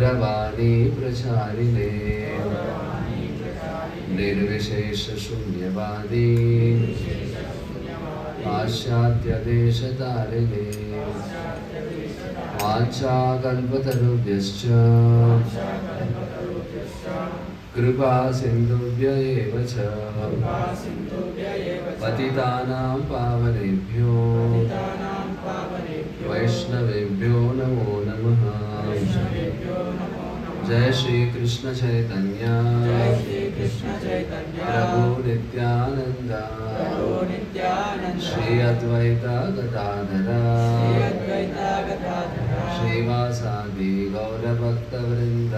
वाणी प्रचारिणे निर्विशेष शून्यवादी पाश्चात्यदेशतारिणे वाञ्छाकल्पतरुभ्यश्च कृपा सिन्धुभ्य एव च पतितानां पावनेभ्यो वैष्णवेभ्यो नमो नमः। जय श्री कृष्ण चैतन्य प्रभु नित्यानंद श्री अद्वैत गदाधर श्रीवासादि गौरभक्तवृंद।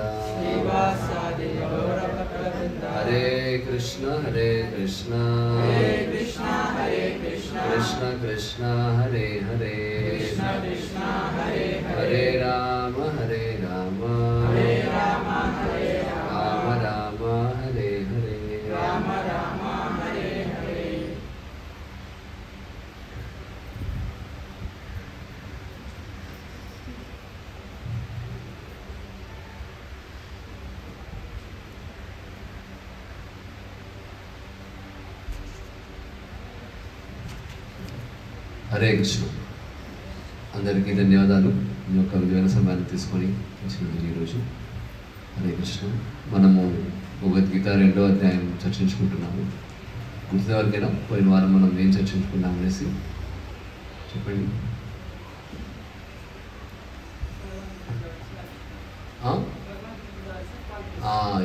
हरे कृष्ण कृष्ण कृष्ण हरे हरे हरे राम राम राम हरे हरे। హరే కృష్ణ. అందరికీ ధన్యవాదాలు. మీ యొక్క విలువైన సమయాన్ని తీసుకొని వచ్చినందుకు ఈరోజు. హరే కృష్ణ. మనము భగవద్గీత 2వ అధ్యాయం చర్చించుకుంటున్నాము. గుర్తున్న వరకైనా పోయిన వారం మనం ఏం చర్చించుకున్నాం అనేసి చెప్పండి.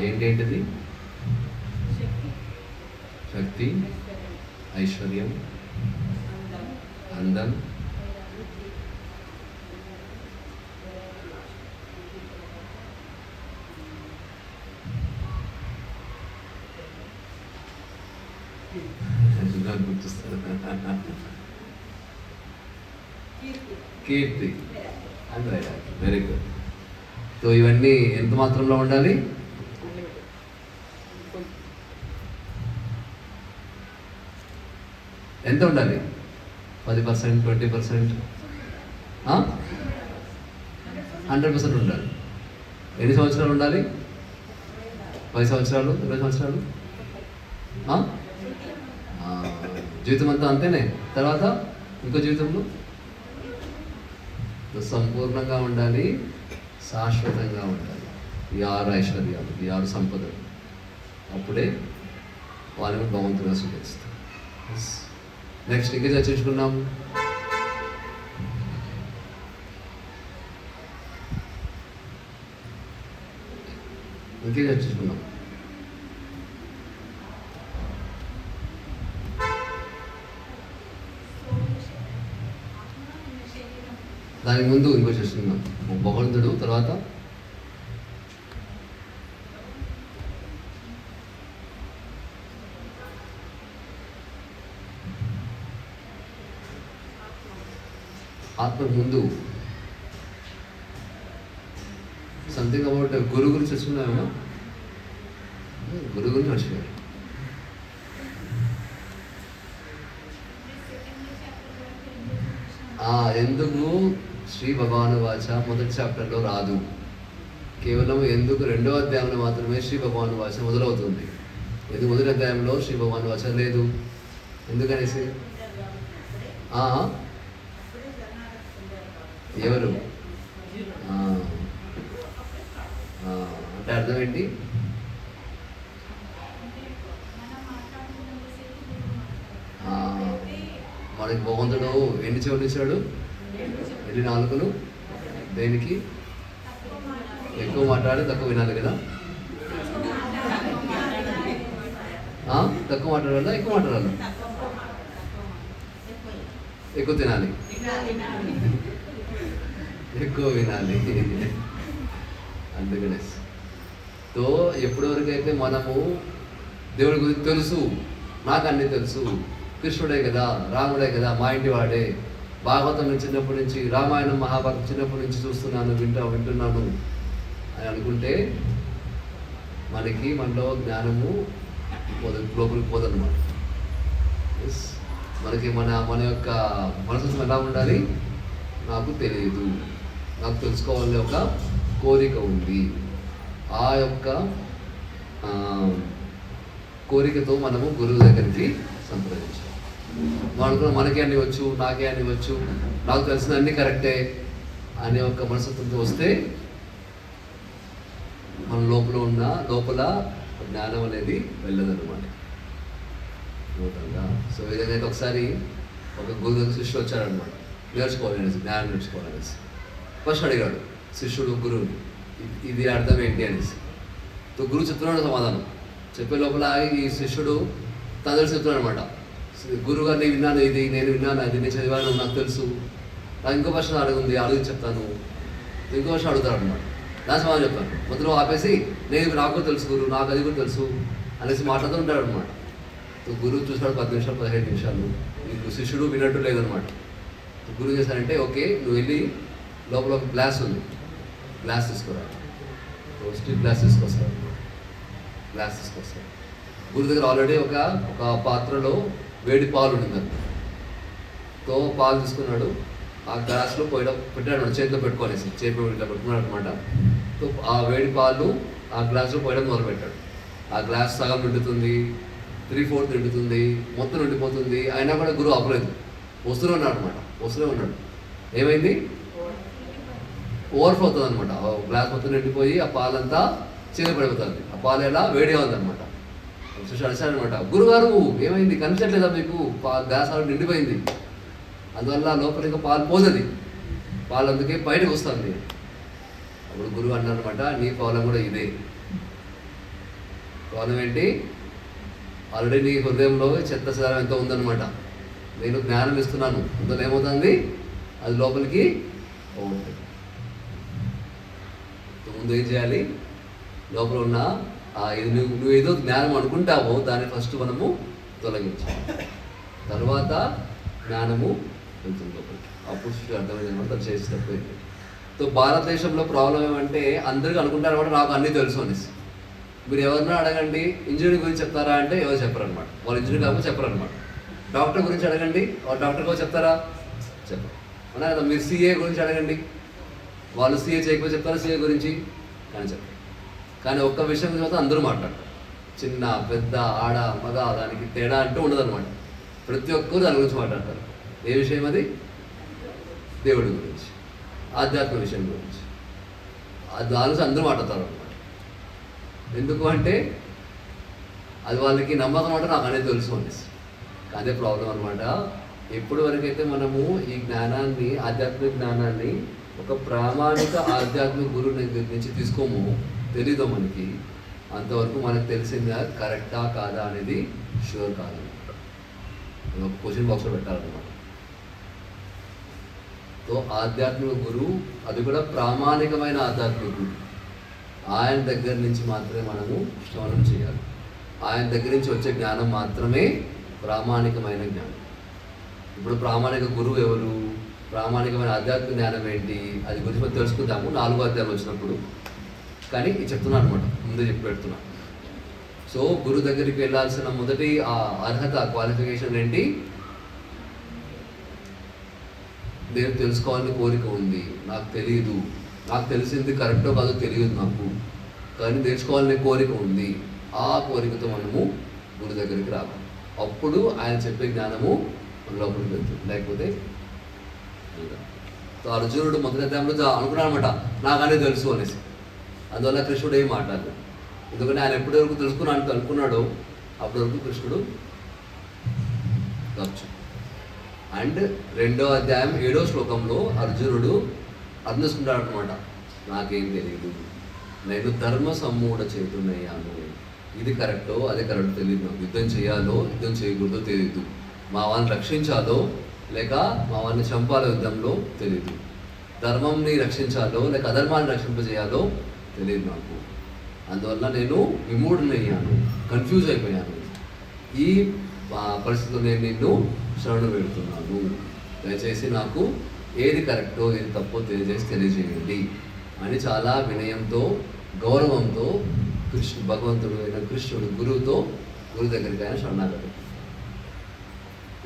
ఏంటేంటిది? శక్తి, ఐశ్వర్యం, అందం, గుర్తిస్తారు, కీర్తి. Very good. సో ఇవన్నీ ఎంత మాత్రంలో ఉండాలి? ఎంత ఉండాలి? 10%, 20%, 100% ఉండాలి. ఎన్ని సంవత్సరాలు ఉండాలి? 10 సంవత్సరాలు, 20 సంవత్సరాలు, జీవితం అంతా అంతేనే. తర్వాత ఇంకో జీవితంలో సంపూర్ణంగా ఉండాలి, శాశ్వతంగా ఉండాలి. ఈ 6 ఐశ్వర్యాలు, ఈ 6 సంపదలు, అప్పుడే వాళ్ళని భగవంతుడు స్వీకరిస్తారు. నెక్స్ట్ ఇంకా చర్చించుకున్నాం. ఇంకే చర్చించుకున్నాం. దానికి ముందు ఇంకో చర్చించుకున్నాం. భగవంతుడు, తర్వాత ఆత్మకు ముందు సంథింగ్ అబౌట్ గురువు గురించి చర్చించుకున్నామేమో. గురువు గురించి మర్చిపోయారు. ఎందుకు శ్రీ భగవాను వాచ మొదటి చాప్టర్లో రాదు, కేవలం ఎందుకు 2వ అధ్యాయంలో మాత్రమే శ్రీ భగవాను వాచ మొదలవుతుంది. ఎందుకు మొదటి అధ్యాయంలో శ్రీ భగవాను వాచ లేదు? ఎందుకనేసి ఎవరు అంటే అర్థం ఏంటి? మనకి భగవంతుడు ఎన్ని చెవులు ఇచ్చాడు? ఎన్ని నాలుకలు? దేనికి? ఎక్కువ మాట్లాడి తక్కువ వినాలి కదా. తక్కువ మాట్లాడాలా, ఎక్కువ మాట్లాడాలా? ఎక్కువ తినాలి, ఎక్కువ వినాలి. అందుకనే సో ఎప్పటి వరకు అయితే మనము దేవుడి గురించి తెలుసు, నాకు అన్నీ తెలుసు, కృష్ణుడే కదా, రాముడే కదా, మా ఇంటి వాడే, భాగవతం చిన్నప్పటి నుంచి, రామాయణం మహాభారతం చిన్నప్పటి నుంచి చూస్తున్నాను, వింటున్నాను అని అనుకుంటే మనలో జ్ఞానము లోపలికి పోదన్నమాట. మనకి మన యొక్క మనసు ఎలా ఉండాలి? నాకు తెలియదు, నాకు తెలుసుకోవాలని ఒక కోరిక ఉంది. ఆ యొక్క కోరికతో మనము గురువు దగ్గరికి సంప్రదించాలి. అనుకున్న మనకే అన్ని వచ్చు, నాకే అన్ని వచ్చు, నాకు తెలిసిన అన్ని కరెక్టే అనే ఒక మనస్తత్వంతో వస్తే మన లోపల జ్ఞానం అనేది వెళ్ళదన్నమాట. సో ఏదైతే ఒకసారి ఒక గురువు శిష్యుడు వచ్చాడనమాట, నేర్చుకోవాలనేసి, జ్ఞానం నేర్చుకోవాలనేసి. ఫస్ట్ అడిగాడు శిష్యుడు గురువుని, ఇది అర్థం ఏంటి అనేసి. సో గురువు చెప్తున్నాడు సమాధానం. చెప్పే లోపల ఈ శిష్యుడు తన తెలిసి చెప్తున్నాడు అనమాట. గురువు గారు నేను విన్నాను, ఇది నేను విన్నాను, అది నేను చదివాను, నాకు తెలుసు, నాకు ఇంకో ప్రశ్న అడుగుంది, అడుగు చెప్తాను. ఇంకో ప్రశ్న అడుగుతాడు అనమాట, దాని సమాధానం చెప్తాను. మొదలు ఆపేసి నేను నాకు తెలుసు గురువు, నాకు అది కూడా తెలుసు అనేసి మాట్లాడుతూ ఉంటాడు అనమాట. గురువు చూసాడు 10 నిమిషాలు 15 నిమిషాలు, నీకు శిష్యుడు వినట్టు లేదనమాట. గురువు చేశారంటే ఓకే, నువ్వు వెళ్ళి లోపల ఒక గ్లాస్ ఉంది, గ్లాస్ తీసుకురా, స్టీల్ గ్లాస్ తీసుకొస్తాడు. గురువు దగ్గర ఆల్రెడీ ఒక పాత్రలో వేడి పాలు ఉండింది. తో పాలు తీసుకున్నాడు, ఆ గ్లాస్లో పెట్టాడు, చేతిలో పెట్టుకోనేసి చేతిలో ఇట్లా పెట్టుకున్నాడు అనమాట. సో ఆ వేడి పాలు ఆ గ్లాస్లో పోయడం మొదలుపెట్టాడు. ఆ గ్లాస్ సగం నిండుతుంది, 3/4 నిండుతుంది, మొత్తం నిండిపోతుంది. అయినా కూడా గురువు ఆపలేదు, వస్తూనే ఉన్నాడు అనమాట. ఏమైంది, ఓవర్ఫ్లో అవుతుంది అనమాట. గ్లాస్ మొత్తం నిండిపోయి ఆ పాలంతా చేతి పడిపోతుంది. ఆ పాలు ఎలా వేడిగా ఉందన్నమాట. చూసి అడిచాడనమాట, గురుగారు ఏమైంది, కనిపించట్లేదా మీకు, గ్లాస్ అలా నిండిపోయింది, అందువల్ల లోపల ఇంకా పాలు పోతుంది, పాలు అందుకే బయటకు వస్తుంది. అప్పుడు గురువు అన్నారనమాట, నీ ప్రాబ్లం కూడా ఇదే. ప్రాబ్లం ఏంటి, ఆల్రెడీ నీ హృదయంలో చెత్త చెదారం ఎంతో ఉందన్నమాట. నేను జ్ఞానం ఇస్తున్నాను, అందులో ఏమవుతుంది, అది లోపలికి పోతుంది. ముందు ఏం చేయాలి, లోపల ఉన్న నువ్వు ఏదో జ్ఞానం అనుకుంటావో దాన్ని ఫస్ట్ మనము తొలగించాలి, తర్వాత జ్ఞానము వెళ్తుంది లోపలికి. అప్పుడు సృష్టి అర్థమైంది అనమాట, తను చేసి తప్పైంది. సో భారతదేశంలో ప్రాబ్లం ఏమంటే అందరికీ అనుకుంటారు అనమాట నాకు అన్నీ తెలుసు అనేసి. మీరు ఎవరినో అడగండి ఇంజనీరింగ్ గురించి చెప్తారా అంటే ఎవరు చెప్పరనమాట, వాళ్ళు ఇంజనీర్ కాకపోతే చెప్పరనమాట. డాక్టర్ గురించి అడగండి, వాళ్ళు డాక్టర్ కూడా చెప్తారా, చెప్పరు. అన్నా కదా, మీరు సీఏ గురించి అడగండి, వాళ్ళు సీఏ చేయకపోతే చెప్తారా సీఏ గురించి, కానీ చెప్పరు. కానీ ఒక్క విషయం గురించి అందరూ మాట్లాడతారు, చిన్న పెద్ద ఆడ మగ దానికి తేడా అంటూ ఉండదన్నమాట. ప్రతి ఒక్కరు దాని గురించి మాట్లాడతారు. ఏ విషయం అది, దేవుడి గురించి, ఆధ్యాత్మిక విషయం గురించి, దాని గురించి అందరూ మాట్లాడతారు అనమాట. ఎందుకు అంటే అది వాళ్ళకి నమ్మకం అంటే నాకు అనేది తెలుసు అనేసి. అదే ప్రాబ్లం అనమాట. ఎప్పటి వరకైతే మనము ఈ జ్ఞానాన్ని, ఆధ్యాత్మిక జ్ఞానాన్ని ఒక ప్రామాణిక ఆధ్యాత్మిక గురువు నుంచి తీసుకోమో, తెలీదో మనకి, అంతవరకు మనకు తెలిసిందా కరెక్టా కాదా అనేది షూర్ కాదనమాట. ఒక క్వశ్చన్ బాక్స్లో పెట్టాలన్నమాట. సో ఆధ్యాత్మిక గురువు, అది కూడా ప్రామాణికమైన ఆధ్యాత్మిక గురువు, ఆయన దగ్గర నుంచి మాత్రమే మనము శ్రవణం చేయాలి. ఆయన దగ్గర నుంచి వచ్చే జ్ఞానం మాత్రమే ప్రామాణికమైన జ్ఞానం. ఇప్పుడు ప్రామాణిక గురువు ఎవరు, ప్రామాణికమైన ఆధ్యాత్మిక జ్ఞానం ఏంటి, అది గురించి మనం తెలుసుకుందాము 4వ అధ్యాయం వచ్చినప్పుడు. కానీ చెప్తున్నాను అనమాట, ముందే చెప్పి పెడుతున్నా. సో గురువు దగ్గరికి వెళ్ళాల్సిన మొదటి ఆ అర్హత, క్వాలిఫికేషన్ ఏంటి, నేను తెలుసుకోవాలని కోరిక ఉంది, నాకు తెలియదు, నాకు తెలిసింది కరెక్టో కాదో తెలియదు నాకు, కానీ నేర్చుకోవాలనే కోరిక ఉంది. ఆ కోరికతో మనము గురువు దగ్గరికి రావాలి. అప్పుడు ఆయన చెప్పే జ్ఞానము మన లోపలికి వెళ్తుంది, లేకపోతే సో అర్జునుడు మొదటి అధ్యాయంలో అనుకున్నాడు అనమాట, నాకనే తెలుసు అనేసి. అందువల్ల కృష్ణుడు ఏం మాట్లాడలేదు. ఎందుకంటే ఆయన ఎప్పటి వరకు తెలుసుకున్నాను అనుకున్నాడో అప్పటి వరకు కృష్ణుడు ఖర్చు. అండ్ 2వ అధ్యాయం 7వ శ్లోకంలో అర్జునుడు అర్థం చేసుకుంటాడు అనమాట, నాకేం తెలియదు, నేను ధర్మ సమ్మూఢ చేతున్నయ్యాను, ఇది కరెక్టో అది కరెక్ట్ తెలియదు, నాకు యుద్ధం చేయాలో యుద్ధం చేయకూడదో తెలియదు, మా వాళ్ళని రక్షించాలో లేక మా వాళ్ళని చంపాలో యుద్ధంలో తెలియదు, ధర్మంని రక్షించాలో లేక అధర్మాన్ని రక్షింపజేయాలో తెలియదు నాకు. అందువల్ల నేను విమూఢనయ్యాను, కన్ఫ్యూజ్ అయిపోయాను. ఈ పరిస్థితిలో నేను నిన్ను శరణు పెడుతున్నాను, దయచేసి నాకు ఏది కరెక్టో ఏది తప్పో తెలియజేయండి అని చాలా వినయంతో, గౌరవంతో భగవంతుడు అయిన కృష్ణుడు గురువు దగ్గరికి ఆయన శరణాగతి.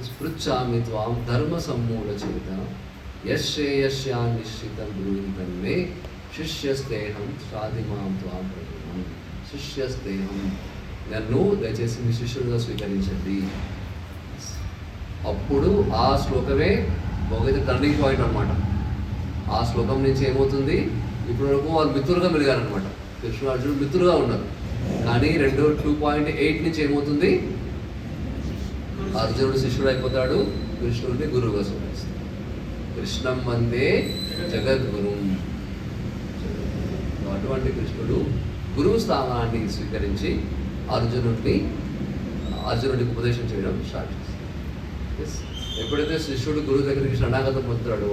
స్పృచ్ఛామి త్వాం ధర్మ సమ్మూఢ చేత యశ్రేయస్యాన్నిశ్చితం బ్రూహి తన్మే శిష్యస్తేహం స్వాధిమాం త్వాం ప్రతిమం. శిష్యస్తేహం, నన్ను దయచేసి మీ శిష్యుడిగా స్వీకరించండి. అప్పుడు ఆ శ్లోకమే ఒక టర్నింగ్ పాయింట్ అనమాట. ఆ శ్లోకం నుంచి ఏమవుతుంది, ఇప్పుడు వరకు వాళ్ళు మిత్రులుగా మెలిగారనమాట. కృష్ణుడు అర్జునుడు మిత్రులుగా ఉన్నారు. కానీ 2.8 నుంచి ఏమవుతుంది, అర్జునుడు శిష్యుడు అయిపోతాడు, కృష్ణుడిని గురువుగా స్వీకరిస్తాడు. కృష్ణం వందే జగద్గురు. అటువంటి కృష్ణుడు గురువు స్థానాన్ని స్వీకరించి అర్జునుడికి ఉపదేశం చేయడం స్టార్ట్ చేస్తాడు. ఎప్పుడైతే శిష్యుడు గురువు దగ్గరికి శరణాగతం పొందుతాడో,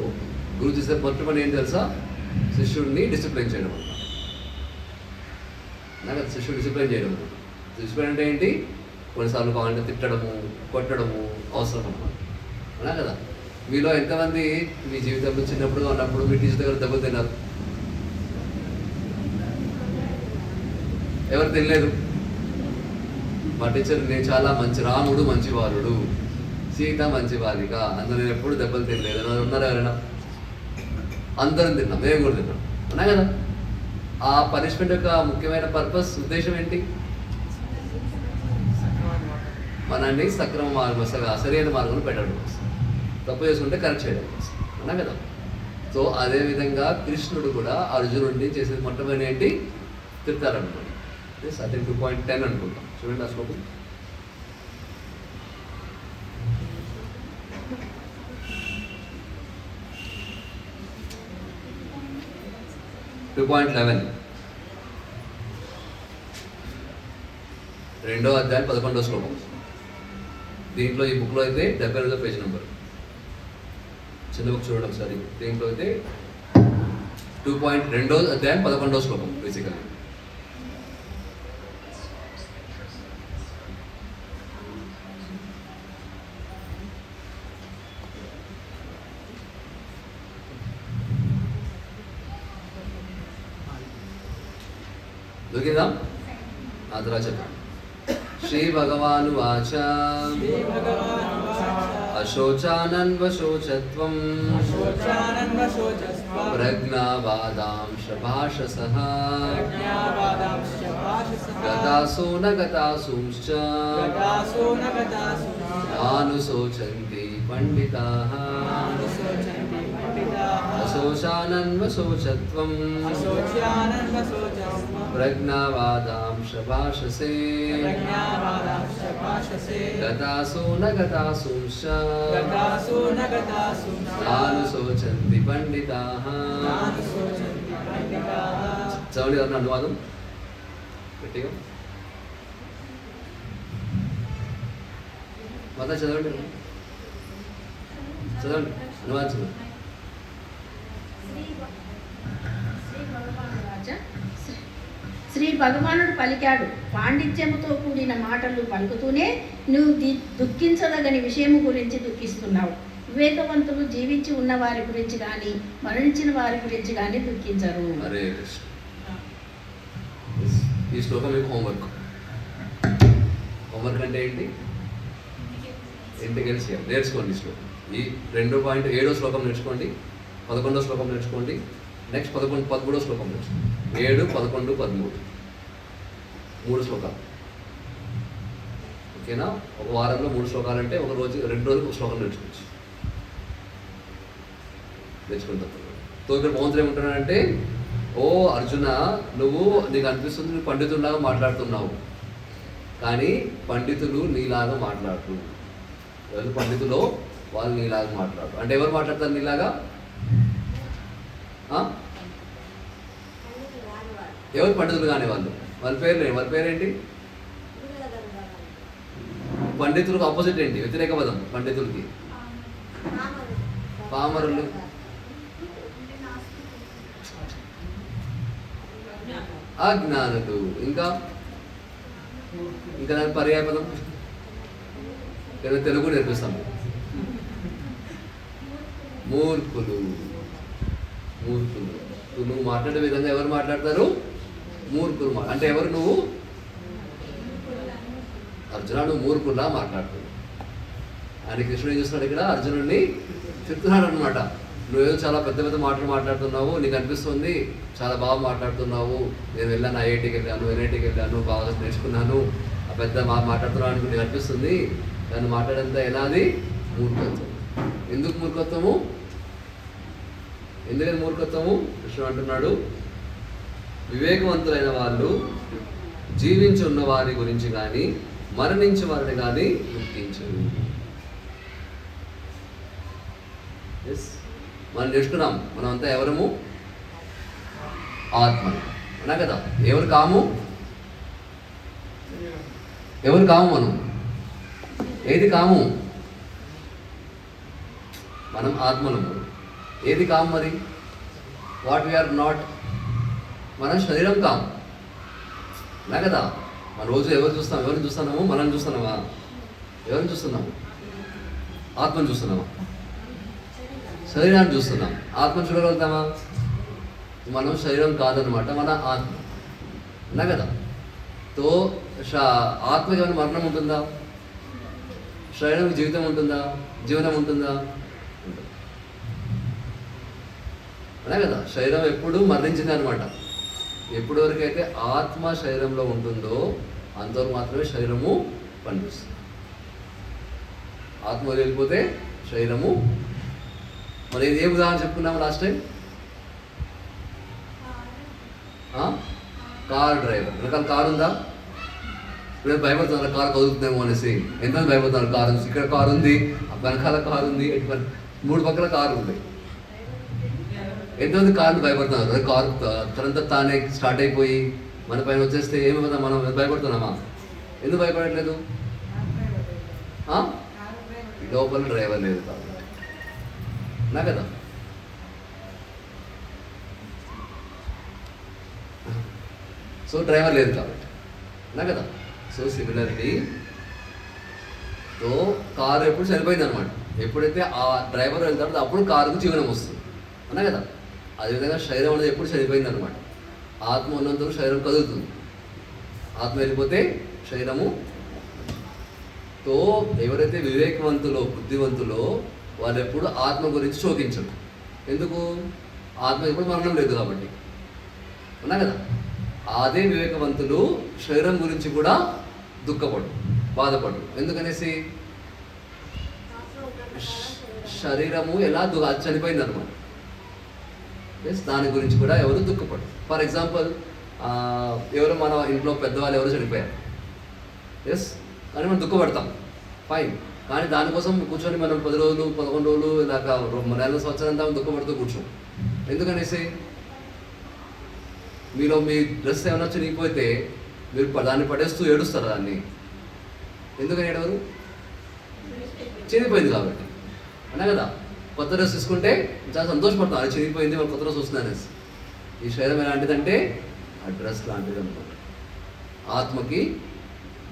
గురువు చేసే మొదటి పని ఏం తెలుసా, శిష్యుడిని డిసిప్లైన్ చేయడం అన్నమాట. శిష్యుడు డిసిప్లైన్ చేయడం. డిసిప్లైన్ అంటే ఏంటి, కొన్నిసార్లు కావాలంటే తిట్టడము, కొట్టడము అవసరం అన్నమాట. అన్నా కదా. మీలో ఎంతమంది మీ జీవితంలో చిన్నప్పుడు ఉన్నప్పుడు మీ టీచర్ దగ్గర దెబ్బలు తిన్నారు? ఎవరు తినలేదు? మా టీచర్ నేను చాలా మంచి, రాముడు మంచి బాలుడు, సీత మంచి బాలిక, అందులో నేను ఎప్పుడు దెబ్బలు తినలేదు. ఉన్నారా ఎవరైనా? అందరం తిన్నాం, మేము కూడా తిన్నాం. అన్నా కదా. ఆ పనిష్మెంట్ యొక్క ముఖ్యమైన పర్పస్, ఉద్దేశం ఏంటి, మనల్ని సక్రమ మార్గం, సరైన మార్గంలో పెట్టడం కోసం, తప్పు చేసుకుంటే కరెక్ట్ చేయడం కోసం. అన్నా కదా. సో అదేవిధంగా కృష్ణుడు కూడా అర్జునుడిని చేసేది మొట్టమొదటి ఏంటి, తిడతారనుకోండి. అదే 2.10 అనుకుంటాం. చూడండి ఆ శ్లోకం. రెండో అధ్యాయం 11వ శ్లోకం. దీంట్లో ఈ బుక్లో అయితే 72వ పేజ్ నెంబర్. చిన్న బుక్ చూడడం ఒకసారి. దీంట్లో అయితే 2.2వ అధ్యాయం 11వ శ్లోకం బేసికల్లీ. దొరికిందా? అతరా చెప్పండి. శ్రీ భగవాను వాచ అశోచానన్వశోచత్వం ప్రజ్ఞావాదాంశ భాషసః గతాసో న గతాసూంశ్చ నానుశోచంతి పండితాః. అశోచానన్వశోచత్వం ప్రజ్ఞావాదాంశ భాషసే గతాసో న గతాసూంశ్చ నానుశోచంతి పండితాః. చదవండి ఎవరిని అనువాదం గట్టిగా. మత చదవండి, చదవండి అనువాదం చదవండి. శ్రీ భగవానుడు పలికాడు, పాండిత్యముతో కూడిన మాటలు పలుకుతూనే నువ్వు దుఃఖించదగని విషయము గురించి దుఃఖిస్తున్నావు. వివేకవంతులు జీవించి ఉన్న వారి గురించి కానీ మరణించిన వారి గురించి కానీ దుఃఖించరు. హరే కృష్ణ. ఈ శ్లోకం మీకు హోంవర్క్ అంటే ఏంటి, ఇంటికి వెళ్ళి నేర్చుకోండి. ఈ శ్లోకం ఈ 2.7వ శ్లోకం నేర్చుకోండి, 11వ శ్లోకం నేర్చుకోండి, నెక్స్ట్ 11, 13వ శ్లోకం నేర్చుకోండి. 7, 11, 13 3 శ్లోకాలు. ఓకేనా. ఒక వారంలో 3 శ్లోకాలు అంటే ఒక రోజు 2 రోజులు ఒక శ్లోకం నేర్చుకోవచ్చు. నేర్చుకుంటాం. సో ఇక్కడ భగవంతుడు ఏమంటున్నాడంటే, ఓ అర్జున, నువ్వు నీకు అనిపిస్తుంది నువ్వు పండితుల్లాగా మాట్లాడుతున్నావు, కానీ పండితులు నీలాగా మాట్లాడు. ఎవరు పండితులు? వాళ్ళు నీలాగా మాట్లాడు. అంటే ఎవరు మాట్లాడతారు నీలాగా? ఎవరు పండితులు కాని వాళ్ళు? వాళ్ళ పేరేంటి? పండితులకు ఆపోజిట్ ఏంటి, వ్యతిరేక పదం పండితులకి? పామరులు. అజ్ఞానులు. ఇంకా దాని పర్యాయ పదం తెలుగు నేర్పిస్తాము. మూర్ఖులు. నువ్వు మాట్లాడే విధంగా ఎవరు మాట్లాడతారు? మూర్ఖులు. అంటే ఎవరు నువ్వు? అర్జున, నువ్వు మూర్ఖుల్లా మాట్లాడుతున్నావు అని కృష్ణుడు ఏం చేస్తున్నాడు ఇక్కడ? అర్జునుడిని చెప్తున్నాడు అనమాట. నువ్వేదో చాలా పెద్ద పెద్ద మాటలు మాట్లాడుతున్నావు, నీకు అనిపిస్తుంది చాలా బాగా మాట్లాడుతున్నావు, నేను వెళ్ళాను, ఐఐటీకి వెళ్ళాను, ఎన్ఐటీకి వెళ్ళాను, బాగా నేర్చుకున్నాను, ఆ పెద్ద మాట్లాడుతున్నాను అని నీకు అనిపిస్తుంది. దాన్ని మాట్లాడేంత ఎలా అది మూర్ఖత్వం. ఎందుకు మూర్ఖత్వము? ఎందుకని మూర్ఖత్వము? కృష్ణుడు అంటున్నాడు, వివేకవంతులైన వాళ్ళు జీవించి ఉన్న వారి గురించి కానీ మరణించి వారిని కానీ గుర్తించరు. మనం నేర్చుకున్నాం, మనం అంతా ఎవరము? ఆత్మ. అన్నా కదా. ఎవరు కాము? ఎవరు కాము? మనం ఏది కాము? మనం ఆత్మలము. ఏది కాము మరి? What we are not. మనం శరీరం కాము. అన్నా కదా. మన రోజు ఎవరు చూస్తాం? ఎవరిని చూస్తున్నాము? మనం చూస్తున్నామా? ఎవరిని చూస్తున్నాము? ఆత్మను చూస్తున్నామా? శరీరాన్ని చూస్తున్నాం. ఆత్మను చూడగలుగుతామా? మనం శరీరం కాదనమాట, మన ఆత్మ. అన్నా కదా. తో ఆత్మకి ఏమైనా మరణం ఉంటుందా? శరీరానికి జీవితం ఉంటుందా? జీవనం ఉంటుందా? అన్నా కదా. శరీరం ఎప్పుడు మరణించింది అనమాట. ఎప్పటి వరకు అయితే ఆత్మ శరీరంలో ఉంటుందో అంతవరకు మాత్రమే శరీరము పనిచేస్తుంది. ఆత్మ వెళ్ళిపోతే శరీరము. మరి ఏ ఉదాహరణ చెప్పుకున్నాము లాస్ట్ టైం? Car driver. వెనకాల కారు ఉందా? ఇప్పుడు భయపడుతున్నారు కారు కదులుతుందేమో అనేసి. ఎంతమంది భయపడుతున్నారు? కారు ఉంది, ఇక్కడ కారు ఉంది, వెనకాల కారు ఉంది, 3 పక్కల కారు ఉంది. ఎంతమంది కార్లు భయపడుతున్నారు? కారు తనంతా తానే స్టార్ట్ అయిపోయి మన పైన వచ్చేస్తే ఏమైనా మనం భయపడుతున్నామా? ఎందుకు భయపడట్లేదు? లోపల డ్రైవర్ లేదు కాబట్టి. నా కదా. సో డ్రైవర్ లేదు కాబట్టి. నా కదా. సో సిమిలర్లీ తో కారు ఎప్పుడు చనిపోయింది అనమాట. ఎప్పుడైతే ఆ డ్రైవర్ వెళ్తాడో అప్పుడు కారుకు జీవనం వస్తుంది. అన్నా కదా. అదేవిధంగా శరీరం అనేది ఎప్పుడు చనిపోయింది అనమాట. ఆత్మ ఉన్నంతలో శరీరం కదులుతుంది. ఆత్మ వెళ్ళిపోతే శరీరము. తో ఎవరైతే వివేకవంతులో బుద్ధివంతులో వాళ్ళు ఎప్పుడు ఆత్మ గురించి శోకించరు. ఎందుకు? ఆత్మ ఎప్పుడు మరణం లేదు కాబట్టి. అన్నా కదా. అదే వివేకవంతులు శరీరం గురించి కూడా దుఃఖపడు, బాధపడు. ఎందుకనేసి శరీరము ఎలా చనిపోయింది అనమాట. దాని గురించి కూడా ఎవరు దుఃఖపడు. ఫర్ ఎగ్జాంపుల్, ఎవరు మన ఇంట్లో పెద్దవాళ్ళు ఎవరు చనిపోయారు, కానీ మనం దుఃఖపడతాం, ఫైన్. కానీ దానికోసం కూర్చొని మనం 10 రోజులు 11 రోజులు ఇలాగా నెల సంవత్సరం అంతా దుఃఖపడుతూ కూర్చోం. ఎందుకనేసి మీలో మీ డ్రెస్ ఏమైనా చినిగిపోతే మీరు దాన్ని పడేస్తూ ఏడుస్తారు దాన్ని. ఎందుకని ఏడవరు? చినిగిపోయింది కాబట్టి. అన్నా కదా. కొత్త డ్రెస్ తీసుకుంటే చాలా సంతోషపడతాం, అది చినిగిపోయింది, వాళ్ళు కొత్త డ్రెస్ వస్తుంది అనేసి. ఈ శరీరం ఎలాంటిదంటే ఆ డ్రెస్ లాంటిది అనమాట. ఆత్మకి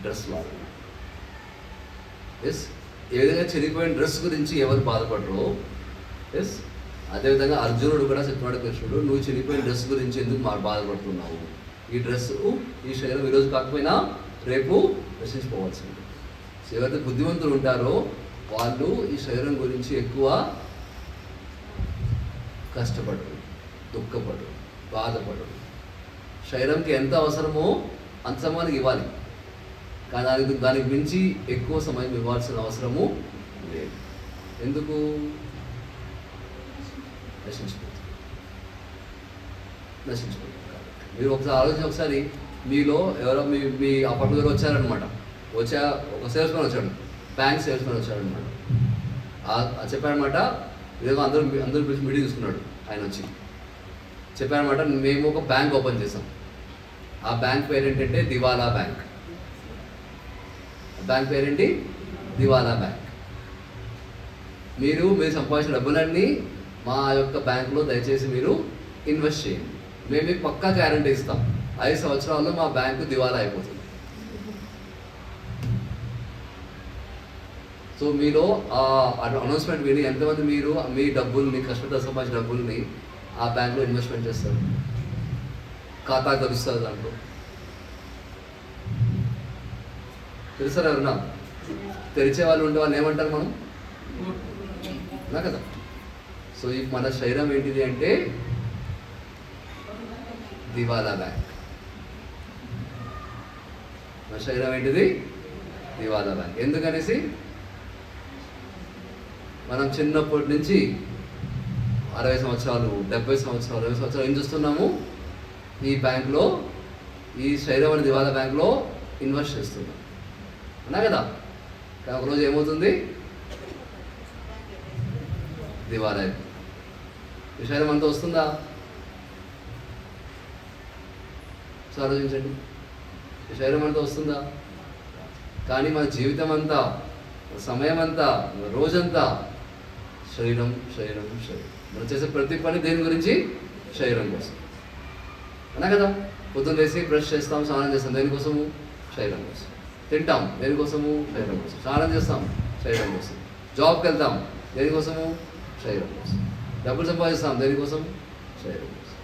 డ్రెస్ లాంటిది. ఏ విధంగా చిరిగిపోయిన డ్రెస్ గురించి ఎవరు బాధపడరు. అదేవిధంగా అర్జునుడు కూడా చెప్తున్నాడు కృష్ణుడు, నువ్వు చిరిగిపోయిన డ్రెస్ గురించి ఎందుకు బాధపడుతున్నావు? ఈ డ్రెస్, ఈ శరీరం ఈరోజు కాకపోయినా రేపు నశించిపోవాల్సింది. ఎవరైతే బుద్ధివంతులు ఉంటారో వాళ్ళు ఈ శరీరం గురించి ఎక్కువ కష్టపడరు, దుఃఖపడరు, బాధపడరు. శరీరంకి ఎంత అవసరమో అంత సమయానికి ఇవ్వాలి, కానీ దానికి మించి ఎక్కువ సమయం ఇవ్వాల్సిన అవసరము లేదు. ఎందుకు? నశించిపోతుంది కాబట్టి. మీరు ఒకసారి మీలో ఎవరో మీ అపార్ట్మెంట్ దగ్గర వచ్చారనమాట. ఒక సేల్స్ మ్యాన్ వచ్చాడు, బ్యాంక్ సేల్స్ మ్యాన్ వచ్చాడనమాట. చెప్పాడనమాట, ఇదేదో అందరూ పిలిచి మీటింగ్ తీసుకున్నాడు. ఆయన వచ్చి చెప్పారనమాట, మేము ఒక బ్యాంక్ ఓపెన్ చేసాం. ఆ బ్యాంక్ పేరేంటంటే దివాలా బ్యాంక్. బ్యాంక్ పేరేంటి? దివాలా బ్యాంక్. మీరు సంపాదించిన డబ్బులన్నీ మా యొక్క బ్యాంకులో దయచేసి మీరు ఇన్వెస్ట్ చేయండి. మేము మీకు పక్కా గ్యారంటీ ఇస్తాం, 5 సంవత్సరాల్లో మా బ్యాంకు దివాలా అయిపోతుంది. సో మీలో అనౌన్స్మెంట్ విని ఎంతమంది మీరు మీ డబ్బుల్ని, కష్టపడి సంపాదించిన డబ్బుల్ని ఆ బ్యాంకులో ఇన్వెస్ట్మెంట్ చేస్తారు? ఖాతా తెరుస్తారు దాంట్లో. తెలుసారా ఎవరన్నా? తెరిచే వాళ్ళు ఉండే వాళ్ళు ఏమంటారు మనం? నా కదా. సో ఈ మన శరీరం ఏంటిది అంటే దివాలా బ్యాంక్. మన శరీరం ఏంటిది దివాలా బ్యాంక్. ఎందుకనేసి మనం చిన్నప్పటి నుంచి 60 సంవత్సరాలు 70 సంవత్సరాలు 20 సంవత్సరాలు ఏం చూస్తున్నాము, ఈ బ్యాంక్లో, ఈ శరీరం అనే దివాలా బ్యాంక్లో ఇన్వెస్ట్ చేస్తున్నాం అన్నా కదా. కానీ ఒకరోజు ఏమవుతుంది, దివాలా అయిపోతుంది. ఈ శరీరం అంతా వస్తుందా? సో ఆలోచించండి, ఈ శరీరం అంతా వస్తుందా? కానీ మన జీవితం అంతా, సమయం అంతా, రోజంతా శరీరం శరీరం శరీరం. మనం చేసే ప్రతి పని దేని గురించి? శరీరం కోసం అన్నా కదా. పొద్దున్న లేసి బ్రష్ చేస్తాం, స్నానం చేస్తాం, దేనికోసము? శరీరం కోసం. తింటాం, దేనికోసము? శరీరం కోసం. స్నానం చేస్తాం, శరీరం కోసం. జాబ్కి వెళ్తాం, దేనికోసము? శరీరం కోసం. డబ్బులు సంపాదిస్తాం, దేనికోసం? శరీరం కోసం.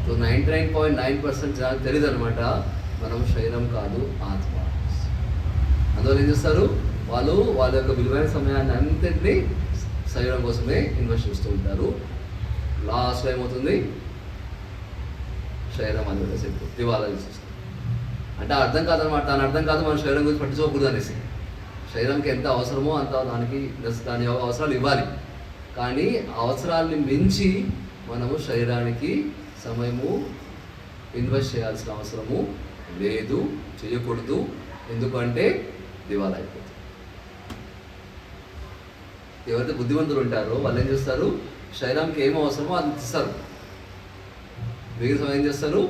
సో 99.9% జనాలకు తెలియదు అనమాట, మనం శరీరం కాదు ఆత్మ. అందువల్ల ఏం చేస్తారు, వాళ్ళు వాళ్ళ యొక్క విలువైన సమయాన్ని అంతటినీ శరీరం కోసమే ఇన్వెస్ట్ చేస్తూ ఉంటారు. లాస్ట్లో ఏమవుతుంది, శరీరం అనేది దివాలా తీసేస్తుంది. అంటే అర్థం కాదనమాట, దాని అర్థం కాదు మన శరీరం గురించి పట్టించుకోకూడదు అనేసి. శరీరంకి ఎంత అవసరమో అంత దాని అవసరాలు ఇవ్వాలి. కానీ అవసరాన్ని మించి మనము శరీరానికి సమయము ఇన్వెస్ట్ చేయాల్సిన అవసరము లేదు, చేయకూడదు. ఎందుకంటే దివాలా అయిపోతుంది. ఎవరైతే బుద్ధిమంతులు ఉంటారో వాళ్ళు ఏం చేస్తారు, శరీరానికి ఏం అవసరమో అది ఇస్తారు. మిగిలిన సమయం ఏం చేస్తారు,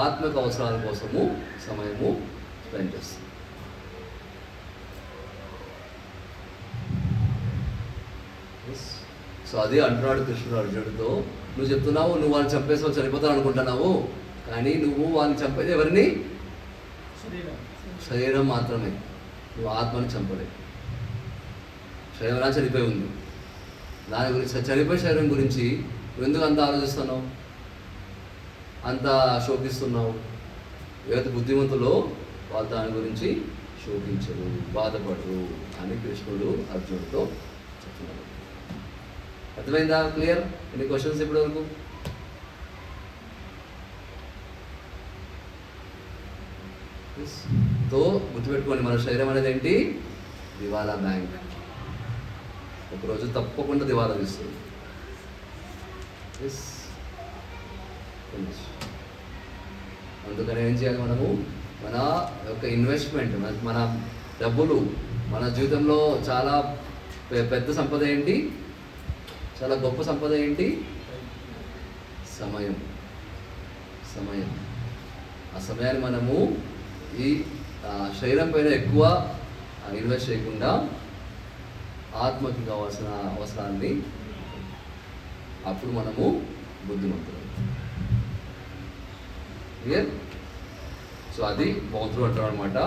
ఆత్మక అవసరాల కోసము సమయము స్పెండ్ చేస్తారు. సో అది అంటున్నాడు కృష్ణుడు అర్జునుడితో, నువ్వు చెప్తున్నావు నువ్వు వాళ్ళని చంపేసి చనిపోతావు అనుకుంటున్నావు, కానీ నువ్వు వాళ్ళని చంపేది ఎవరిని? శరీరం మాత్రమే. నువ్వు ఆత్మని చంపలేదు. శరీరం ఎలా చనిపోయి ఉంది, దాని గురించి, చనిపోయే శరీరం గురించి నువ్వు ఎందుకు అంత ఆలోచిస్తున్నావు, అంత శోకిస్తున్నావు? ఏవైతే బుద్ధిమంతులో వాళ్ళు దాని గురించి శోకించరు, బాధపడరు అని కృష్ణుడు అర్జునుడితో చెప్తున్నాడు. అర్థమైందా? క్లియర్? ఎన్ని క్వశ్చన్స్ ఇప్పటి వరకు? తో గుర్తుపెట్టుకోండి, మన శరీరం అనేది ఏంటి? దివాలా బ్యాంక్. ఒకరోజు తప్పకుండా దివాలా తీస్తుంది. అందుకని ఏం చేయాలి, మనము మన యొక్క ఇన్వెస్ట్మెంట్, మన డబ్బులు, మన జీవితంలో చాలా పెద్ద సంపద ఏంటి, చాలా గొప్ప సంపద ఏంటి? సమయం. సమయం. ఆ సమయాన్ని మనము ఈ శరీరం పైన ఎక్కువ ఇన్వెస్ట్ చేయకుండా ఆత్మకి కావాల్సిన అవసరాన్ని, అప్పుడు మనము బుద్ధిమంతులు. క్లియర్? సో అది బౌద్ధుడు అంటారు అనమాట,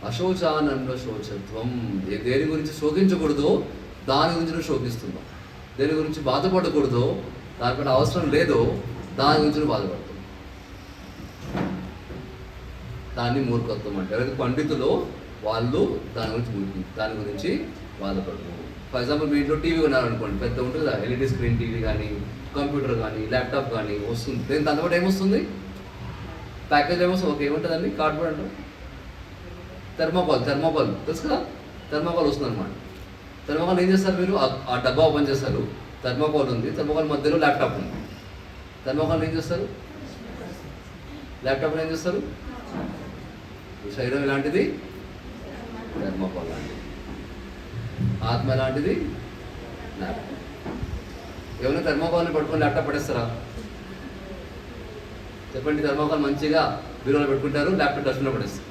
అశోచానంద శోచత్వం. దేని గురించి శోకించకూడదో దాని గురించి నువ్వు శోకిస్తున్నావు, దేని గురించి బాధపడకూడదో, దానిపైన అవసరం లేదో దాని గురించి నువ్వు బాధపడుతున్నావు. దాన్ని మూర్ఖత్వం అంటే. ఎవరైతే పండితులు వాళ్ళు దాని గురించి బాధపడరు. ఫర్ ఎగ్జాంపుల్ మీ ఇంట్లో టీవీ కొనాలనుకోండి, పెద్ద ఉంటుంది కదా, ఎల్ఈడి స్క్రీన్ టీవీ కానీ, కంప్యూటర్ కానీ, ల్యాప్టాప్ కానీ వస్తుంది. దీని దాంతో ఏమొస్తుంది, ప్యాకేజ్ ఏమొస్తుంది, ఒక ఏముంటుందండి, కార్డ్బోర్డ్ అంటారు, థర్మోకాల్ తెలుసు కదా, థర్మోకాల్ వస్తుంది అనమాట. థర్మోకాల్ ఏం చేస్తారు మీరు, ఆ డబ్బా ఓపెన్ చేస్తారు, థర్మోకాల్ ఉంది, థర్మోకాల్ మధ్యలో ల్యాప్టాప్ ఉంది. థర్మోకాల్ ఏం చేస్తారు, ల్యాప్టాప్ ఏం చేస్తారు? శరీరం ఎలాంటిది? థర్మోకాల్ లాంటిది. ఆత్మ ఎలాంటిది? ల్యాప్టాప్. ఏమైనా థర్మోకాల్ని పట్టుకొని ల్యాప్టాప్ పడేస్తారా? చెప్పండి. థర్మోకాల్ మంచిగా బీరోలో పెట్టుకుంటారు, ల్యాప్టాప్ డస్ట్బిన్లో పడేస్తారు.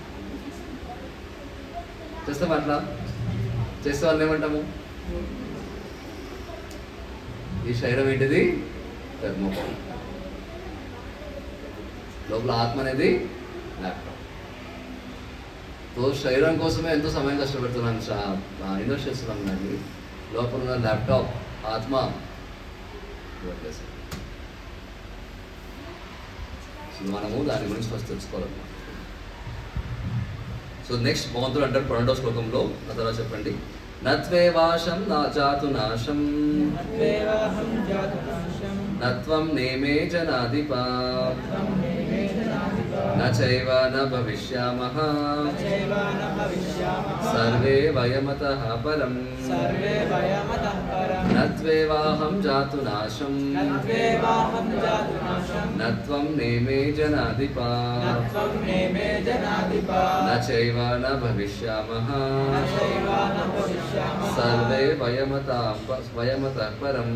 చేస్తాం అట్లా? చేస్తే వాళ్ళని ఏమంటాము? ఈ శరీరం ఏంటిది? థర్మోకాల్. లోపల ఆత్మ అనేది ల్యాప్టాప్. తో శరీరం కోసమే ఎంతో సమయం కష్టపెడుతున్నాను, ఇన్వెస్ట్ చేస్తున్నాం, కానీ లోపల ఉన్న ల్యాప్టాప్ ఆత్మ ఇవ్వట్లేదు. మనము దాని గురించి ఫస్ట్ తెలుసుకోవాలన్నమాట. సో నెక్స్ట్ భగవంతుడు అంటారు 12వ శ్లోకంలో, ఆ తర్వాత చెప్పండి. నత్వేవాశం నా జాతు నాశం నత్వం నేమే జనాధిప నచైవ న భవిష్యామః సర్వే వయమతః పరం నత్వేవాహం జాతు నాశం నత్వం నేమే జనాధిప నచైవ న భవిష్యామః సర్వే వయమతః పరం.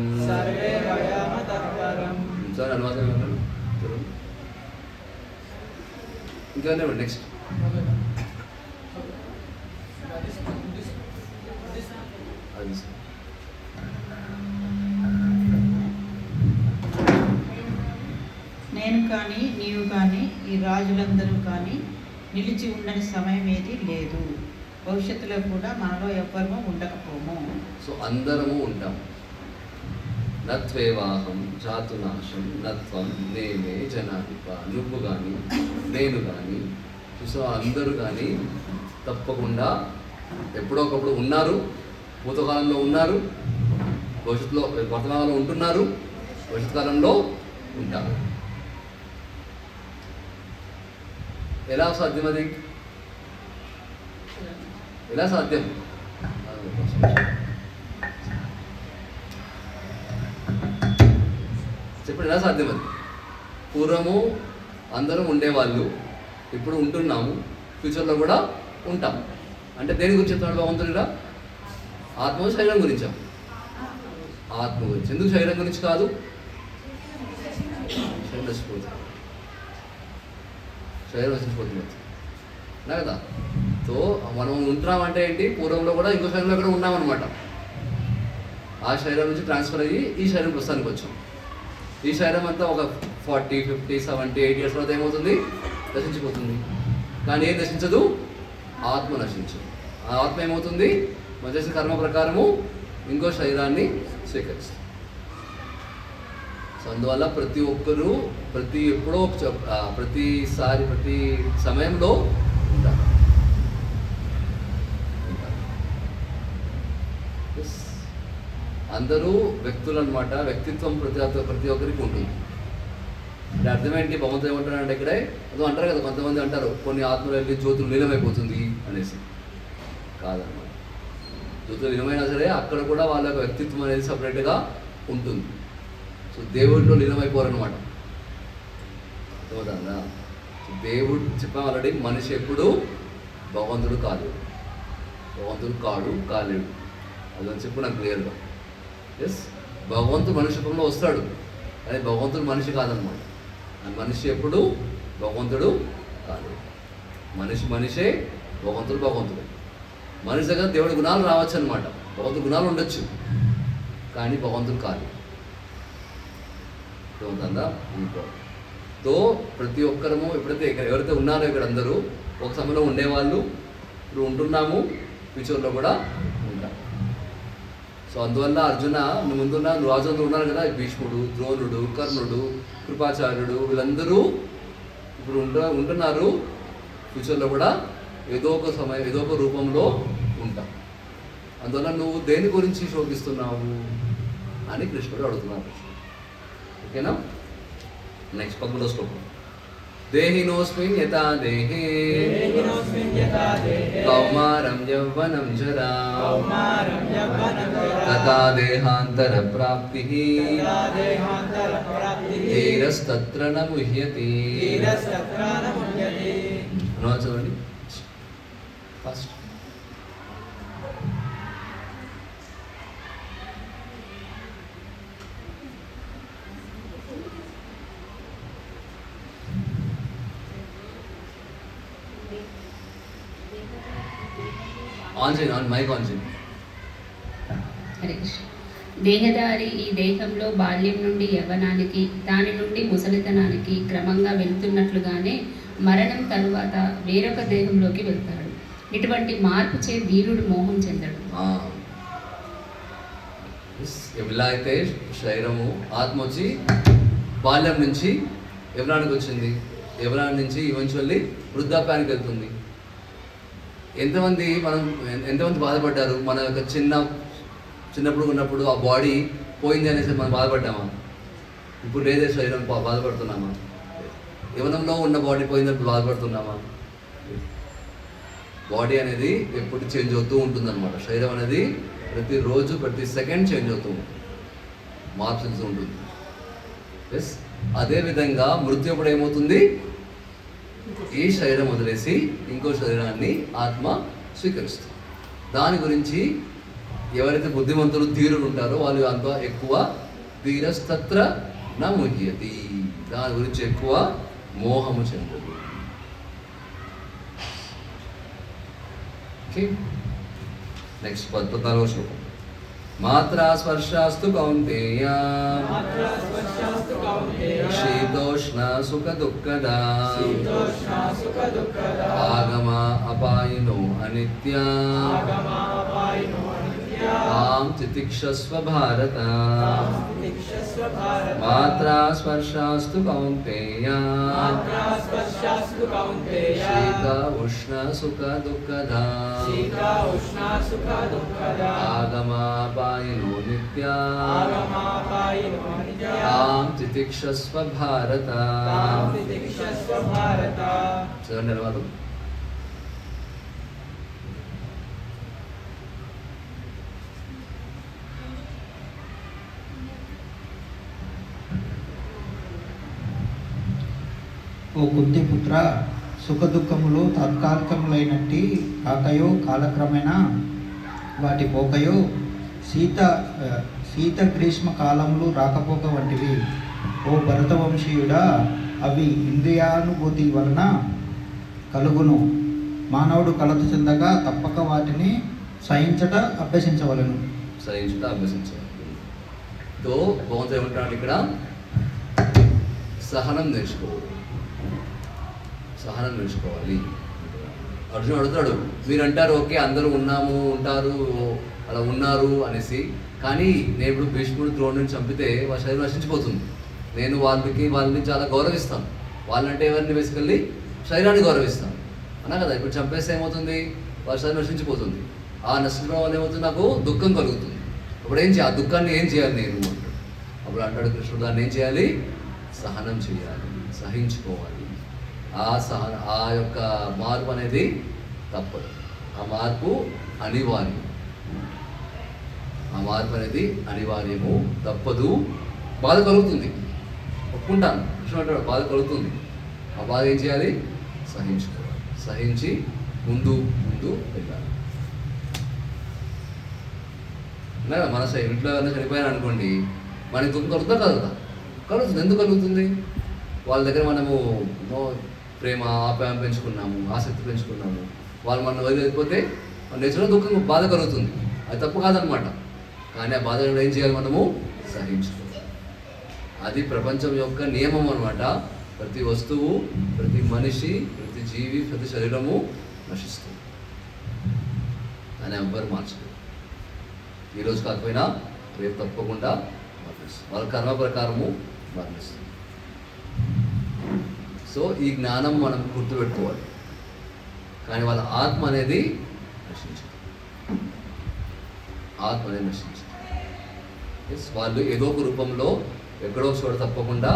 సార్ అనువాదం ఏమన్నారు? ఇంకా నెక్స్ట్ అది నేను కానీ నీవు కానీ ఈ రాజులందరూ కానీ నిలిచి ఉండని సమయం ఏది లేదు, భవిష్యత్తులో కూడా మనలో ఎవ్వరము ఉండకపోము. సో అందరము ఉంటాం. నత్వేవాహం జాతునాశం నత్వం నేనే జనాధిప. నువ్వు కానీ నేను కానీ చూసా అందరూ కానీ తప్పకుండా ఎప్పుడో ఒకప్పుడు ఉన్నారు, భూతకాలంలో ఉన్నారు, భవిష్యత్తులో వర్తమానంలో ఉంటున్నారు, భవిష్యత్ కాలంలో ఉంటారు. ఎలా సాధ్యం అది? ఎలా సాధ్యం? చెప్పండి, ఎలా సాధ్యం అది? పూర్వము అందరం ఉండేవాళ్ళు, ఇప్పుడు ఉంటున్నాము, ఫ్యూచర్లో కూడా ఉంటాం. అంటే దేని గురించి చెప్తున్నాడు భగవంతుడిగా? ఆత్మ శరీరం గురించా? ఆత్మ గురించి. ఎందుకు శరీరం గురించి కాదు? శరీరం నచ్చిపోతుంది, శరీరం నచ్చిపోతుంది నా కదా. సో మనం ఉంటున్నామంటే ఏంటి? పూర్వంలో కూడా ఇంకో శరీరంలో కూడా ఉన్నామన్నమాట. ఆ శరీరం నుంచి ట్రాన్స్ఫర్ అయ్యి ఈ శరీరం ప్రస్తుతానికి వచ్చాం. ఈ శరీరం అంతా ఒక 40, 50, 70, 80 ఇయర్స్ తర్వాత ఏమవుతుంది? నశించిపోతుంది. కానీ ఏం నశించదు? ఆత్మ నశించదు. ఆ ఆత్మ ఏమవుతుంది? మనం చేసిన కర్మ ప్రకారము ఇంకో శరీరాన్ని స్వీకరిస్తుంది. సో అందువల్ల ప్రతి ఒక్కరూ ఎప్పుడో ప్రతిసారి ప్రతి సమయంలో ఉంటారు. అందరూ వ్యక్తులు అనమాట. వ్యక్తిత్వం ప్రతి ఒక్కరికి ఉంటుంది. అంటే అర్థమేంటి? భగవంతుడు ఏమంటారు అంటే ఇక్కడే అదో అంటారు కదా, కొంతమంది అంటారు కొన్ని ఆత్మలు వెళ్ళి జ్యోతులు లీనమైపోతుంది అనేసి. కాదన్నమాట. జ్యోతులు లీనమైనా సరే అక్కడ కూడా వాళ్ళ యొక్క వ్యక్తిత్వం అనేది సపరేట్గా ఉంటుంది. సో దేవుడిలో లీనమైపోరనమాట. అర్థమవుతుందా? దేవుడు చెప్పాం ఆల్రెడీ, మనిషి ఎప్పుడు భగవంతుడు కాదు, భగవంతుడు కాలేడు. అదని చెప్పు నాకు క్లియర్గా. ఎస్, భగవంతుడు మనిషి రూపంలో వస్తాడు, కానీ భగవంతుడు మనిషి కాదనమాట. మనిషి ఎప్పుడు భగవంతుడు కాదు. మనిషే, భగవంతుడు. మనిషి దగ్గర దేవుడి గుణాలు రావచ్చు అనమాట, భగవంతుడి గుణాలు ఉండొచ్చు, కానీ భగవంతుడు కాదు. ఉంటుందా? తో ప్రతి ఒక్కరము ఎప్పుడైతే ఎవరైతే ఉన్నారో ఇక్కడ అందరూ ఒక సమయంలో ఉండేవాళ్ళు, ఇప్పుడు ఉంటున్నాము, ఫ్యూచర్లో కూడా ఉంటాం. సో అందువల్ల అర్జున, నువ్వు రాజులందరూ ఉన్నారు కదా, భీష్ముడు, ద్రోణుడు, కర్ణుడు, కృపాచార్యుడు, వీళ్ళందరూ ఇప్పుడు ఉంటున్నారు, ఫ్యూచర్లో కూడా ఏదో ఒక సమయం ఏదో ఒక రూపంలో ఉంటాం. అందువల్ల నువ్వు దేని గురించి శోకిస్తున్నావు అని కృష్ణుడు అడుగుతున్నారు. ఓకేనా? నెక్స్ట్ 11వ శ్లోకం. దేహినోస్మిన్ యథా దేహే కౌమారం యవ్వనం జరా తథా దేహాంతర ప్రాప్తి ధీరస్తత్ర న ముహ్యతి. చదవండి ఫస్ట్. మైక్ ఆన్ చేయండి. హరే కృష్ణ. దేహదారి ఈ దేహంలో బాల్యం నుండి యవ్వనానికి, దాని నుండి ముసలితనానికి క్రమంగా వెళ్తున్నట్లుగానే మరణం తరువాత వేరొక దేహంలోకి వెళ్తాడు. ఇటువంటి మార్పు చే ధీరుడు మోహం చెందడు. ఎలా అయితే శరీరము ఆత్మ వచ్చి బాల్యం నుంచి యవ్వనానికి వచ్చింది, యవ్వనాన్ని నుంచి ఈవెన్చువల్లీ వృద్ధాప్యానికి వెళ్తుంది. ఎంతమంది బాధపడ్డారు? మన యొక్క చిన్నప్పుడు ఉన్నప్పుడు ఆ బాడీ పోయింది అనేసి మనం బాధపడ్డామా? ఇప్పుడు లేదే శరీరం బాధపడుతున్నామా? యవ్వనంలో ఉన్న బాడీ పోయిందని బాధపడుతున్నామా? బాడీ అనేది ఎప్పుడు చేంజ్ అవుతూ ఉంటుందన్నమాట. శరీరం అనేది ప్రతిరోజు ప్రతి సెకండ్ చేంజ్ అవుతూ ఉంటుంది, మార్పు చెందుతూ ఉంటుంది. ఎస్, అదేవిధంగా మృత్యు ఎప్పుడు ఏమవుతుంది? ఈ శరీరం వదిలేసి ఇంకో శరీరాన్ని ఆత్మ స్వీకరిస్తుంది. దాని గురించి ఎవరైతే బుద్ధిమంతులు ధీరులు ఉంటారో వాళ్ళు అంత ఎక్కువ ధీరస్తత్ర నా ముహ్యతి, దాని గురించి ఎక్కువ మోహము చెందదు. నెక్స్ట్ 14వ శ్లోకం. మాత్రా స్పర్శాస్తు కౌంతేయ శీతోష్ణ సుఖ దుఃఖదా ఆగమ అపాయినో అనిత్య తాం తితిక్షస్వ భారత. మాత్రా స్పర్శాస్తు కౌంతేయ శీత ఉష్ణ సుఖ దుఃఖదా ఆగమాపాయినో నిత్యా తాం తితిక్షస్వ భారత. చదవండి అనువాదం. ఓ కుంతిపుత్ర, సుఖదుఖములు తాత్కాలికములైనట్టి కాకయో కాలక్రమేణా వాటి పోకయో శీత గ్రీష్మ కాలములు రాకపోక వంటివి. ఓ భరతవంశీయుడా, అవి ఇంద్రియానుభూతి వలన కలుగును. మానవుడు కలత చెందగా తప్పక వాటిని సహించట అభ్యసించవలను. తో భగవంతుడు ఏమంటాడు ఇక్కడ? సహనం నేర్చుకోవాలి. అర్జునుడు అడుగుతాడు, మీరు అంటారు ఓకే అందరూ ఉంటారు అలా ఉన్నారు అనేసి, కానీ నేను ఇప్పుడు భీష్ముడు ద్రోణుని చంపితే వాళ్ళ శరీరం నశించిపోతుంది. నేను వాళ్ళని చాలా గౌరవిస్తాను. వాళ్ళంటే ఎవరిని బేసికల్లీ శరీరాన్ని గౌరవిస్తాను అన్నా కదా. ఇప్పుడు చంపేస్తే ఏమవుతుంది? వాళ్ళ శరీరం నశించిపోతుంది. ఆ నశించడం వల్ల ఏమవుతుంది? నాకు దుఃఖం కలుగుతుంది. అప్పుడు ఆ దుఃఖాన్ని ఏం చేయాలి నేను అంటాడు. అప్పుడు అంటాడు కృష్ణుడు, దాన్ని ఏం చేయాలి? సహనం చేయాలి, సహించుకోవాలి. ఆ యొక్క మార్పు అనేది తప్పదు. ఆ మార్పు అనివార్యము, తప్పదు. బాధ కలుగుతుంది, ఒప్పుకుంటాను. కృష్ణుడు అంటాడు బాధ కలుగుతుంది. ఆ బాధ ఏం చేయాలి? సహించుకోవాలి. సహించి ముందు వెళ్ళాలి. మన ఇంట్లో ఎవరైనా చనిపోయాను అనుకోండి, మనకి దుఃఖం కలుగుతుందా? కలుగుతుంది. ఎందుకు కలుగుతుంది? వాళ్ళ దగ్గర మనము ప్రేమ ఆప్యాయం పెంచుకున్నాము, ఆసక్తి పెంచుకున్నాము. వాళ్ళు మనం వదిలేకపోతే మన నేచర్లో దుఃఖం బాధ కలుగుతుంది. అది తప్పు కాదనమాట. కానీ ఆ బాధ ఏం చేయాలి? మనము సహించుకోవాలి. అది ప్రపంచం యొక్క నియమం అనమాట. ప్రతి వస్తువు, ప్రతి మనిషి, ప్రతి జీవి, ప్రతి శరీరము నశిస్తుంది. అని ఎవ్వరు మార్చలేదు. ఈరోజు కాకపోయినా రేపు తప్పకుండా మరణిస్తుంది. వాళ్ళ కర్మ ప్రకారము మరణిస్తుంది. సో ఈ జ్ఞానం మనం గుర్తుపెట్టుకోవాలి. కానీ వాళ్ళ ఆత్మ అనేది నశించదు. వాళ్ళు ఏదో ఒక రూపంలో ఎక్కడో ఒక చోట తప్పకుండా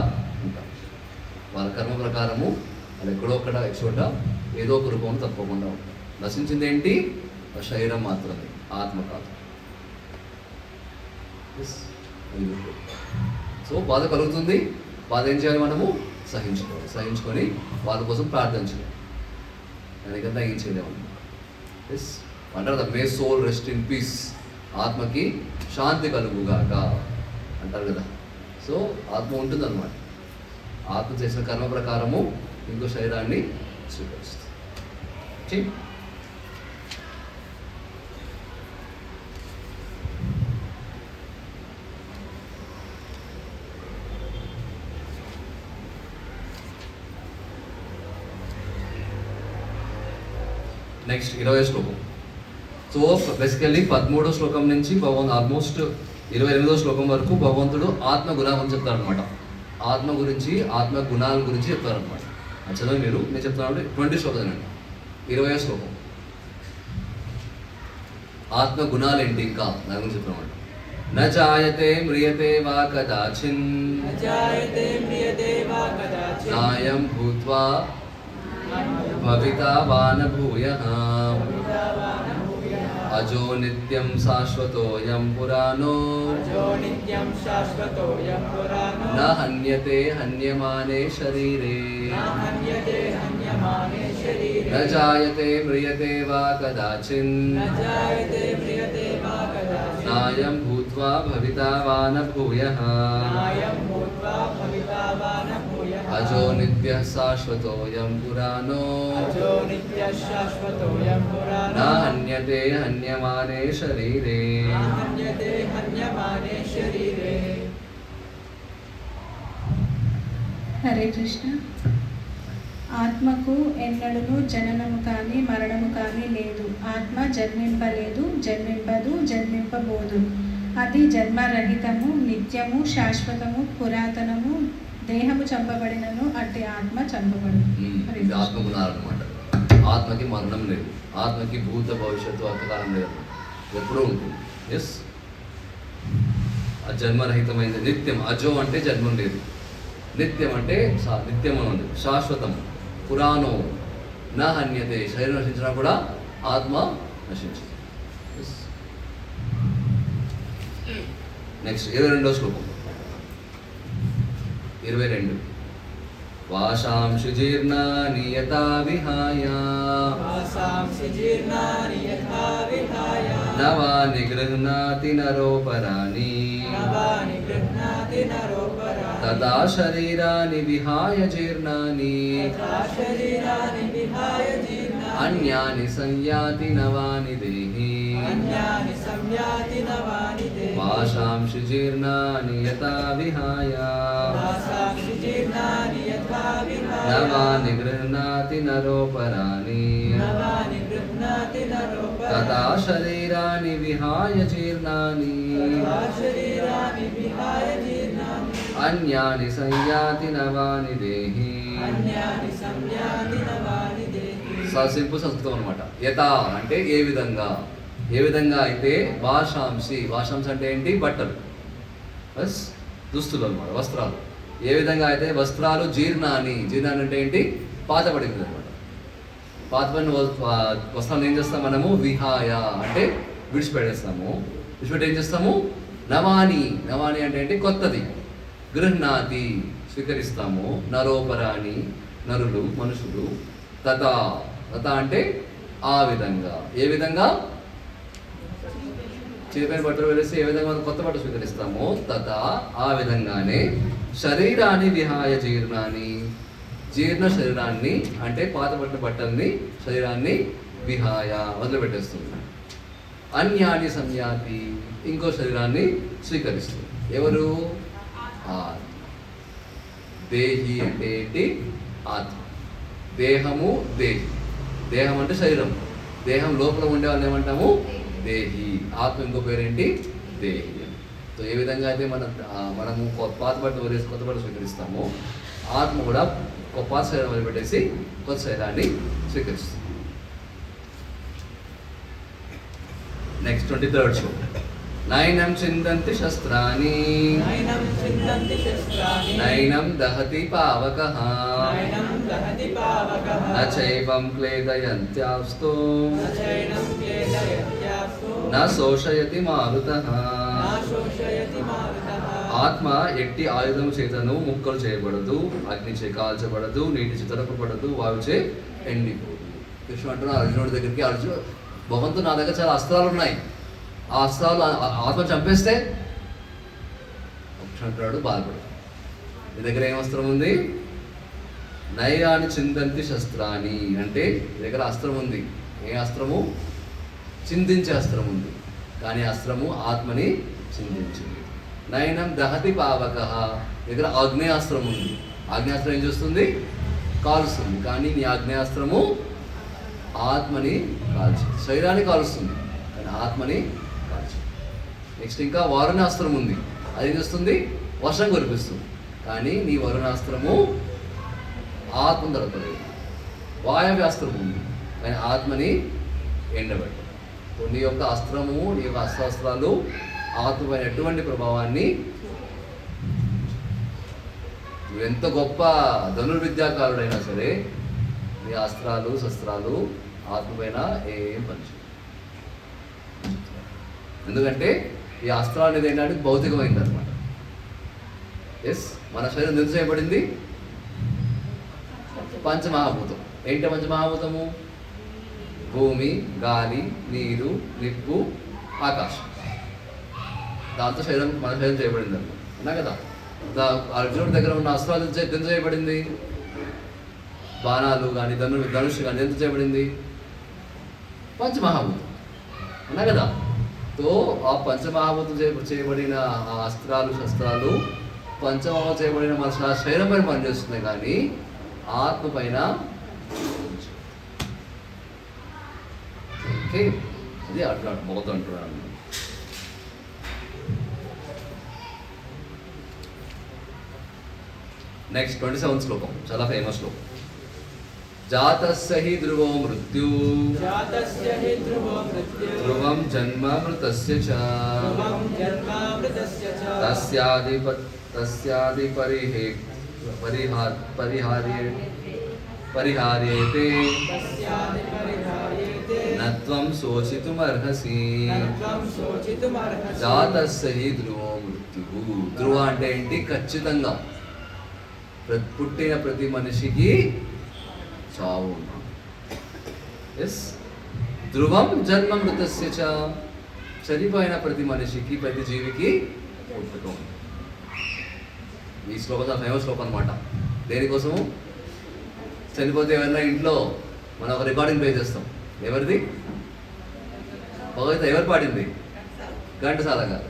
ఉంటారు. వాళ్ళ కర్మ ప్రకారము వాళ్ళు ఎక్కడో ఒక చోట ఏదో ఒక రూపంలో తప్పకుండా ఉంటారు. నశించింది ఏంటి? శరీరం మాత్రమే, ఆత్మ కాదు. సో బాధ కలుగుతుంది. బాధ ఏం చేయాలి? మనము సహించుకొని వాళ్ళ కోసం ప్రార్థన చేయాలి. దానికంతా ఏం చేయలేము. అంటారు కదా, may soul rest in peace, ఆత్మకి శాంతి కలుగుగాక అంటారు కదా. సో ఆత్మ ఉంటుందన్నమాట. ఆత్మ చేసిన కర్మ ప్రకారము ఇంకో శరీరాన్ని స్వీకరిస్తుంది. నెక్స్ట్ 20వ శ్లోకం. సో బేసికల్లీ 13వ శ్లోకం నుంచి ఆల్మోస్ట్ 28వ శ్లోకం వరకు భగవంతుడు ఆత్మ గుణాల గురించి చెప్తారనమాట. ఆత్మ గురించి, ఆత్మ గుణాల గురించి చెప్తారనమాట. చదవండి మీరు. నేను చెప్తాను 20 శ్లోకం అండి. 20వ శ్లోకం. ఆత్మ గుణాలు ఏంటి ఇంకా దాని గురించి చెప్తామంట. న జాయతే మ్రియతే వా కదాచిన్ నాయం భూత్వా భవితా వా న భూయః అజో నిత్యం శాశ్వతోయం పురాణో న హన్యతే హన్యమానే శరీరే న జాయతే మ్రియతే వా కదాచిన్ నాయం భూత్వా భవితా వా న భూయః అజో నిత్యః శాశ్వతోయం పురాణో న హన్యతే హన్యమానే శరీరే. హరే కృష్ణ. ఆత్మకు ఎన్నడూ జననము కానీ మరణము కానీ లేదు. ఆత్మ జన్మింపలేదు, జన్మింపదు, జన్మింపబోదు. అది జన్మరహితము, నిత్యము, శాశ్వతము, పురాతనము. దేహము చంపబడినను అట్టి ఆత్మ చంపబడు. ఇది ఆత్మ గుణాలు అనమాట. ఆత్మకి మరణం లేదు, ఆత్మకి భూత భవిష్యత్తు అంతకాలం లేదు, ఎప్పుడూ ఉంటుంది. ఎస్, జన్మరహితమైనది, నిత్యం. అజో అంటే జన్మం లేదు, నిత్యం అంటే నిత్యం అని ఉంది, శాశ్వతం. పురాణం నా హన్యతే, శరీరం నశించినా కూడా ఆత్మ నశించదు. నెక్స్ట్ 22వ శ్లోకం. 22. వాశాంశు జీర్ణాని యథా విహాయ నవాని గృహ్ణాతి నరోపరాణి తదా శరీరాని విహాయ జీర్ణాని అన్యాని సంయాతి నవాని దేహి వాశాంశు జీర్ణాని యథా విహాయ నవాని గృహ్ణాతి నరోపరాణి తదా శరీరాని విహాయ జీర్ణాని అన్యాని సంయాతి నవాని దేహి. సింపుల్ సంస్కృతం అనమాట. యథా అంటే ఏ విధంగా, ఏ విధంగా అయితే వాశాంసి, వాశాంశ అంటే ఏంటి? బట్టలు, బస్ దుస్తులు అనమాట, వస్త్రాలు. ఏ విధంగా అయితే వస్త్రాలు జీర్ణాన్ని, జీర్ణాన్ని అంటే ఏంటి? పాతబడింది అనమాట. పాతబడిన వస్త్రాలను ఏం చేస్తాం మనము? విహాయ అంటే విడిచిపెట్టేస్తాము. విడిచిపెట్టి ఏం చేస్తాము? నవాని, నవాని అంటే ఏంటి? కొత్తది. గృహ్ణాతి స్వీకరిస్తాము. నరోపరాణి నరులు, మనుషులు. తథా, తథా అంటే ఆ విధంగా. ఏ విధంగా? చేపైన బట్టలు వేసి ఏ విధంగా మనం కొత్త బట్టలు స్వీకరిస్తామో తథా ఆ విధంగానే శరీరాన్ని విహాయ జీర్ణాన్ని, జీర్ణ శరీరాన్ని అంటే పాతబడిన బట్టల్ని, శరీరాన్ని విహాయ వదిలిపెట్టేస్తుంది. అన్యాని సంయాతి ఇంకో శరీరాన్ని స్వీకరిస్తుంది. ఎవరు? దేహి అంటే ఏంటి? ఆత్మ. దేహము దేహి. దేహం అంటే శరీరం. దేహం లోపల ఉండే వాళ్ళు ఏమంటాము? దేహి. ఆత్మ ఇంకో పేరేంటి? దేహి. సో ఏ విధంగా అయితే మనము పాత బట్టలు వదిలేసి కొత్త బట్టలు స్వీకరిస్తామో ఆత్మ కూడా పాత శరీరం వదిలిపెట్టేసి కొత్త శరీరాన్ని స్వీకరిస్తుంది. నెక్స్ట్ 23rd శ్లోకం. నైనం చిందంతి శస్త్రాని నైనం దహతి పావకః నచైవం క్లేదయంత్యాస్తు న శోషయతి మారుతః. ఆత్మ ఎట్టి ఆయుధము చేతను ముక్కలు చేయబడదు, అగ్నిచే కాల్చబడదు, నీటిచే తొలపబడదు, వాయుచే ఎండిపోదు. కృష్ణుడు అంటున్నాడు అర్జునుడి దగ్గరికి, భగవంతుడు నా దగ్గర చాలా అస్త్రాలు ఉన్నాయి, ఆ అస్త్రాలు ఆత్మ చంపేస్తే అంటాడు, బాధపడు. నీ దగ్గర ఏం అస్త్రం ఉంది? నైరాని చిందంతి శస్త్రాన్ని అంటే నీ దగ్గర అస్త్రం ఉంది. ఏ అస్త్రము? చిందించే అస్త్రం ఉంది. కానీ అస్త్రము ఆత్మని చిందించింది. నయనం దహతి పావకః దగ్గర ఆగ్నేయాస్త్రం ఉంది. ఆగ్నేయాస్త్రం ఏం చేస్తుంది? కాలుస్తుంది. కానీ నీ ఆగ్నేయాస్త్రము ఆత్మని కాల్చి, శరీరాన్ని కాలుస్తుంది కానీ ఆత్మని కాల్చి. నెక్స్ట్ ఇంకా వరుణాస్త్రం ఉంది. అది ఏం చేస్తుంది? వర్షం కురిపిస్తుంది. కానీ నీ వరుణాస్త్రము ఆత్మ దొరకలేదు. వాయవ్యాస్త్రం ఉంది కానీ ఆత్మని ఎండబెట్టదు. నీ యొక్క అస్త్రము, నీ యొక్క అస్త్రాలు ఆత్మపైన ఎటువంటి ప్రభావాన్ని, నువ్వు ఎంత గొప్ప ధనుర్విద్యాకారుడైనా సరే నీ అస్త్రాలు శస్త్రాలు ఆత్మపైన ఏం పనిచేయవు. ఎందుకంటే ఈ అస్త్రం అనేది ఏంటంటే భౌతికమైంది అనమాట. ఎస్, మన శరీరం ఎందుకు చేయబడింది? పంచమహాభూతం. ఏంటి పంచమహాభూతము? భూమి, గాలి, నీరు, నిప్పు, ఆకాశం. దాంతో మన శరీరం చేయబడింది అనమాట. అన్నా కదా, అర్జునుడి దగ్గర ఉన్న అస్త్రాలు ఎందుకు చేయబడింది? బాణాలు కానీ ధనుషు కానీ ఎందుకు చేయబడింది? పంచమహాభూతం. అన్నా కదా. తో ఆ పంచమహాభూతం చేయబడిన ఆ అస్త్రాలు శస్త్రాలు పంచమహాభూతం చేయబడిన మన శరీరం పైన పనిచేస్తున్నాయి, కానీ ఆత్మ పైన. ఓకే, అది అట్లా బౌద్ధం అంటున్నాను. నెక్స్ట్ 27th శ్లోకం, చాలా ఫేమస్ శ్లోకం. జాతస్య హి ధ్రువో మృత్యు ధ్రువం జన్మ మృతస్య చ తస్యాది పరిహార్యేతే నత్వం శోచితుమర్హసి. జాతస్య హి ధ్రువో మృత్యు. ధ్రువ అంటే ఏంటి? ఖచ్చితంగా. పుట్టిన ప్రతి మనిషికి చావు. ఎస్, ధ్రువం జన్మ మృతస్య చ. చనిపోయిన ప్రతి మనిషికి, ప్రతి జీవికి పుట్టుక ఉంది. ఈ శ్లోకం చాలా ఫేమస్ శ్లోకం అనమాట. దేనికోసం? చనిపోతే ఎవరైనా ఇంట్లో మనం ఒక రికార్డింగ్ ప్లే చేస్తాం. ఎవరిది? భగవద్గీత ఎవరు పాడింది? ఘంటసాల గారు.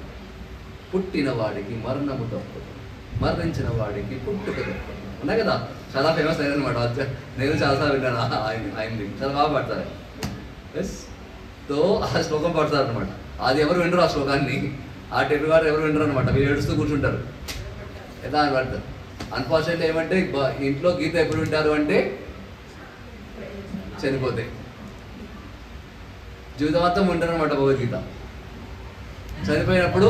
పుట్టిన వాడికి మరణము తప్పదు, మరణించిన వాడికి పుట్టుక తప్పదు. ఉన్నాయి కదా, చాలా ఫేమస్ అయ్యారు అనమాట. నేను చాలాసార్లు విన్నాను ఆయనది. చాలా బాగా పాడతారు. ఎస్, తో ఆ శ్లోకం పాడతారు అనమాట. అది ఎవరు వినరు ఆ శ్లోకాన్ని, ఆ టెప్ గారు ఎవరు వినరు అనమాట. మీరు ఏడుస్తూ కూర్చుంటారు. ఎలా అని పడతారు. అన్ఫార్చునేట్లీ ఏమంటే ఇంట్లో గీత ఎప్పుడు వింటారు అంటే చనిపోతే. జీవితమంతా వింటారు అనమాట భగవద్గీత. చనిపోయినప్పుడు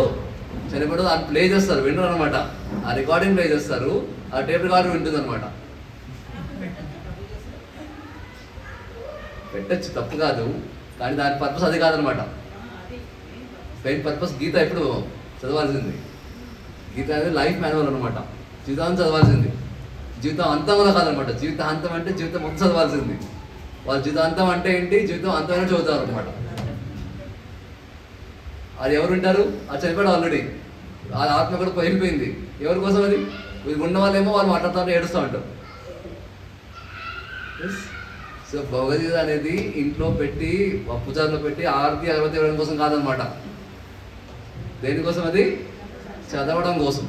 దాన్ని ప్లే చేస్తారు, వినరు అనమాట. ఆ రికార్డింగ్ ప్లే చేస్తారు, ఆ టేప్ రికార్డర్ వింటుంది అనమాట. పెట్టచ్చు, తప్పు కాదు, కానీ దాని పర్పస్ అది కాదనమాట. మెయిన్ పర్పస్ గీత ఎప్పుడు చదవాల్సింది. గీత అనేది లైఫ్ మాన్యువల్ అనమాట. జీవితం చదవాల్సింది. జీవితం అంతం కూడా కాదనమాట. జీవిత అంతం అంటే జీవితం మొత్తం చదవాల్సింది. వాళ్ళ జీవితాంతం అంటే ఏంటి? జీవితం అంతమైనా చదువుతారు అనమాట. అది ఎవరు వింటారు? అది చనిపోయాడు ఆల్రెడీ. ఆ ఆత్మ కూడా వెళ్ళిపోయింది. ఎవరి కోసం అది? ఉన్న వాళ్ళేమో వాళ్ళు మాట్లాడుతూ ఏడుస్తూ ఉంటారు. సో భగవద్గీత అనేది ఇంట్లో పెట్టి, పూజార్లో పెట్టి ఆరతి అగరబత్తి ఇవ్వడం కోసం కాదనమాట. దేనికోసం? అది చదవడం కోసం.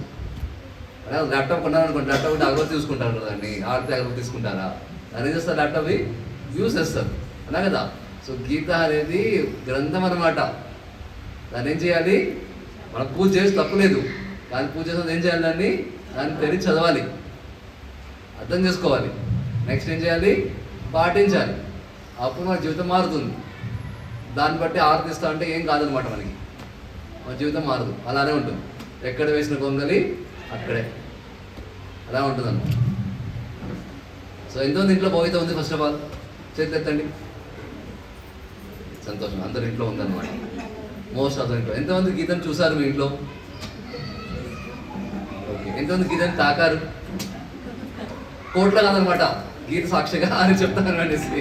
అదే ల్యాప్టాప్ కొన్నారనుకోండి, ల్యాప్టాప్ ఉంటే అగరబత్తి తీసుకుంటారు కదండి, ఆరతి అగరబత్తి తీసుకుంటారా? దాన్ని ఏం చేస్తారు? ల్యాప్టాప్ యూజ్ చేస్తారు, అలా కదా. సో గీత అనేది గ్రంథం అన్నమాట. దాన్ని ఏం చేయాలి? మనం పూజ చేసి తప్పులేదు, కానీ పూజ చేసినది ఏం చేయాలి? దాన్ని తెలిసి చదవాలి, అర్థం చేసుకోవాలి. నెక్స్ట్ ఏం చేయాలి? పాటించాలి. అప్పుడు మన జీవితం మారుతుంది. దాన్ని బట్టి ఆరాధిస్తా అంటే ఏం కాదనమాట, మనకి మన జీవితం మారదు, అలానే ఉంటుంది. ఎక్కడ వేసిన కొంగలి అక్కడే, అలా ఉంటుంది అన్నమాట. సో ఎంతమంది ఇంట్లో భవిత ఉంది? ఫస్ట్ ఆఫ్ ఆల్ చేతులు ఎత్తండి. సంతోషం, అందరు ఇంట్లో ఉందన్నమాట. మోస్ట్ ఆఫ్ ద ఇంట్లో. ఎంతమంది గీతను చూసారు మీ ఇంట్లో? ఓకే. ఎంతమంది గీతను తాకారు? కోట్లో కాదనమాట, గీత సాక్షిగా అని చెప్తాను అనేసి.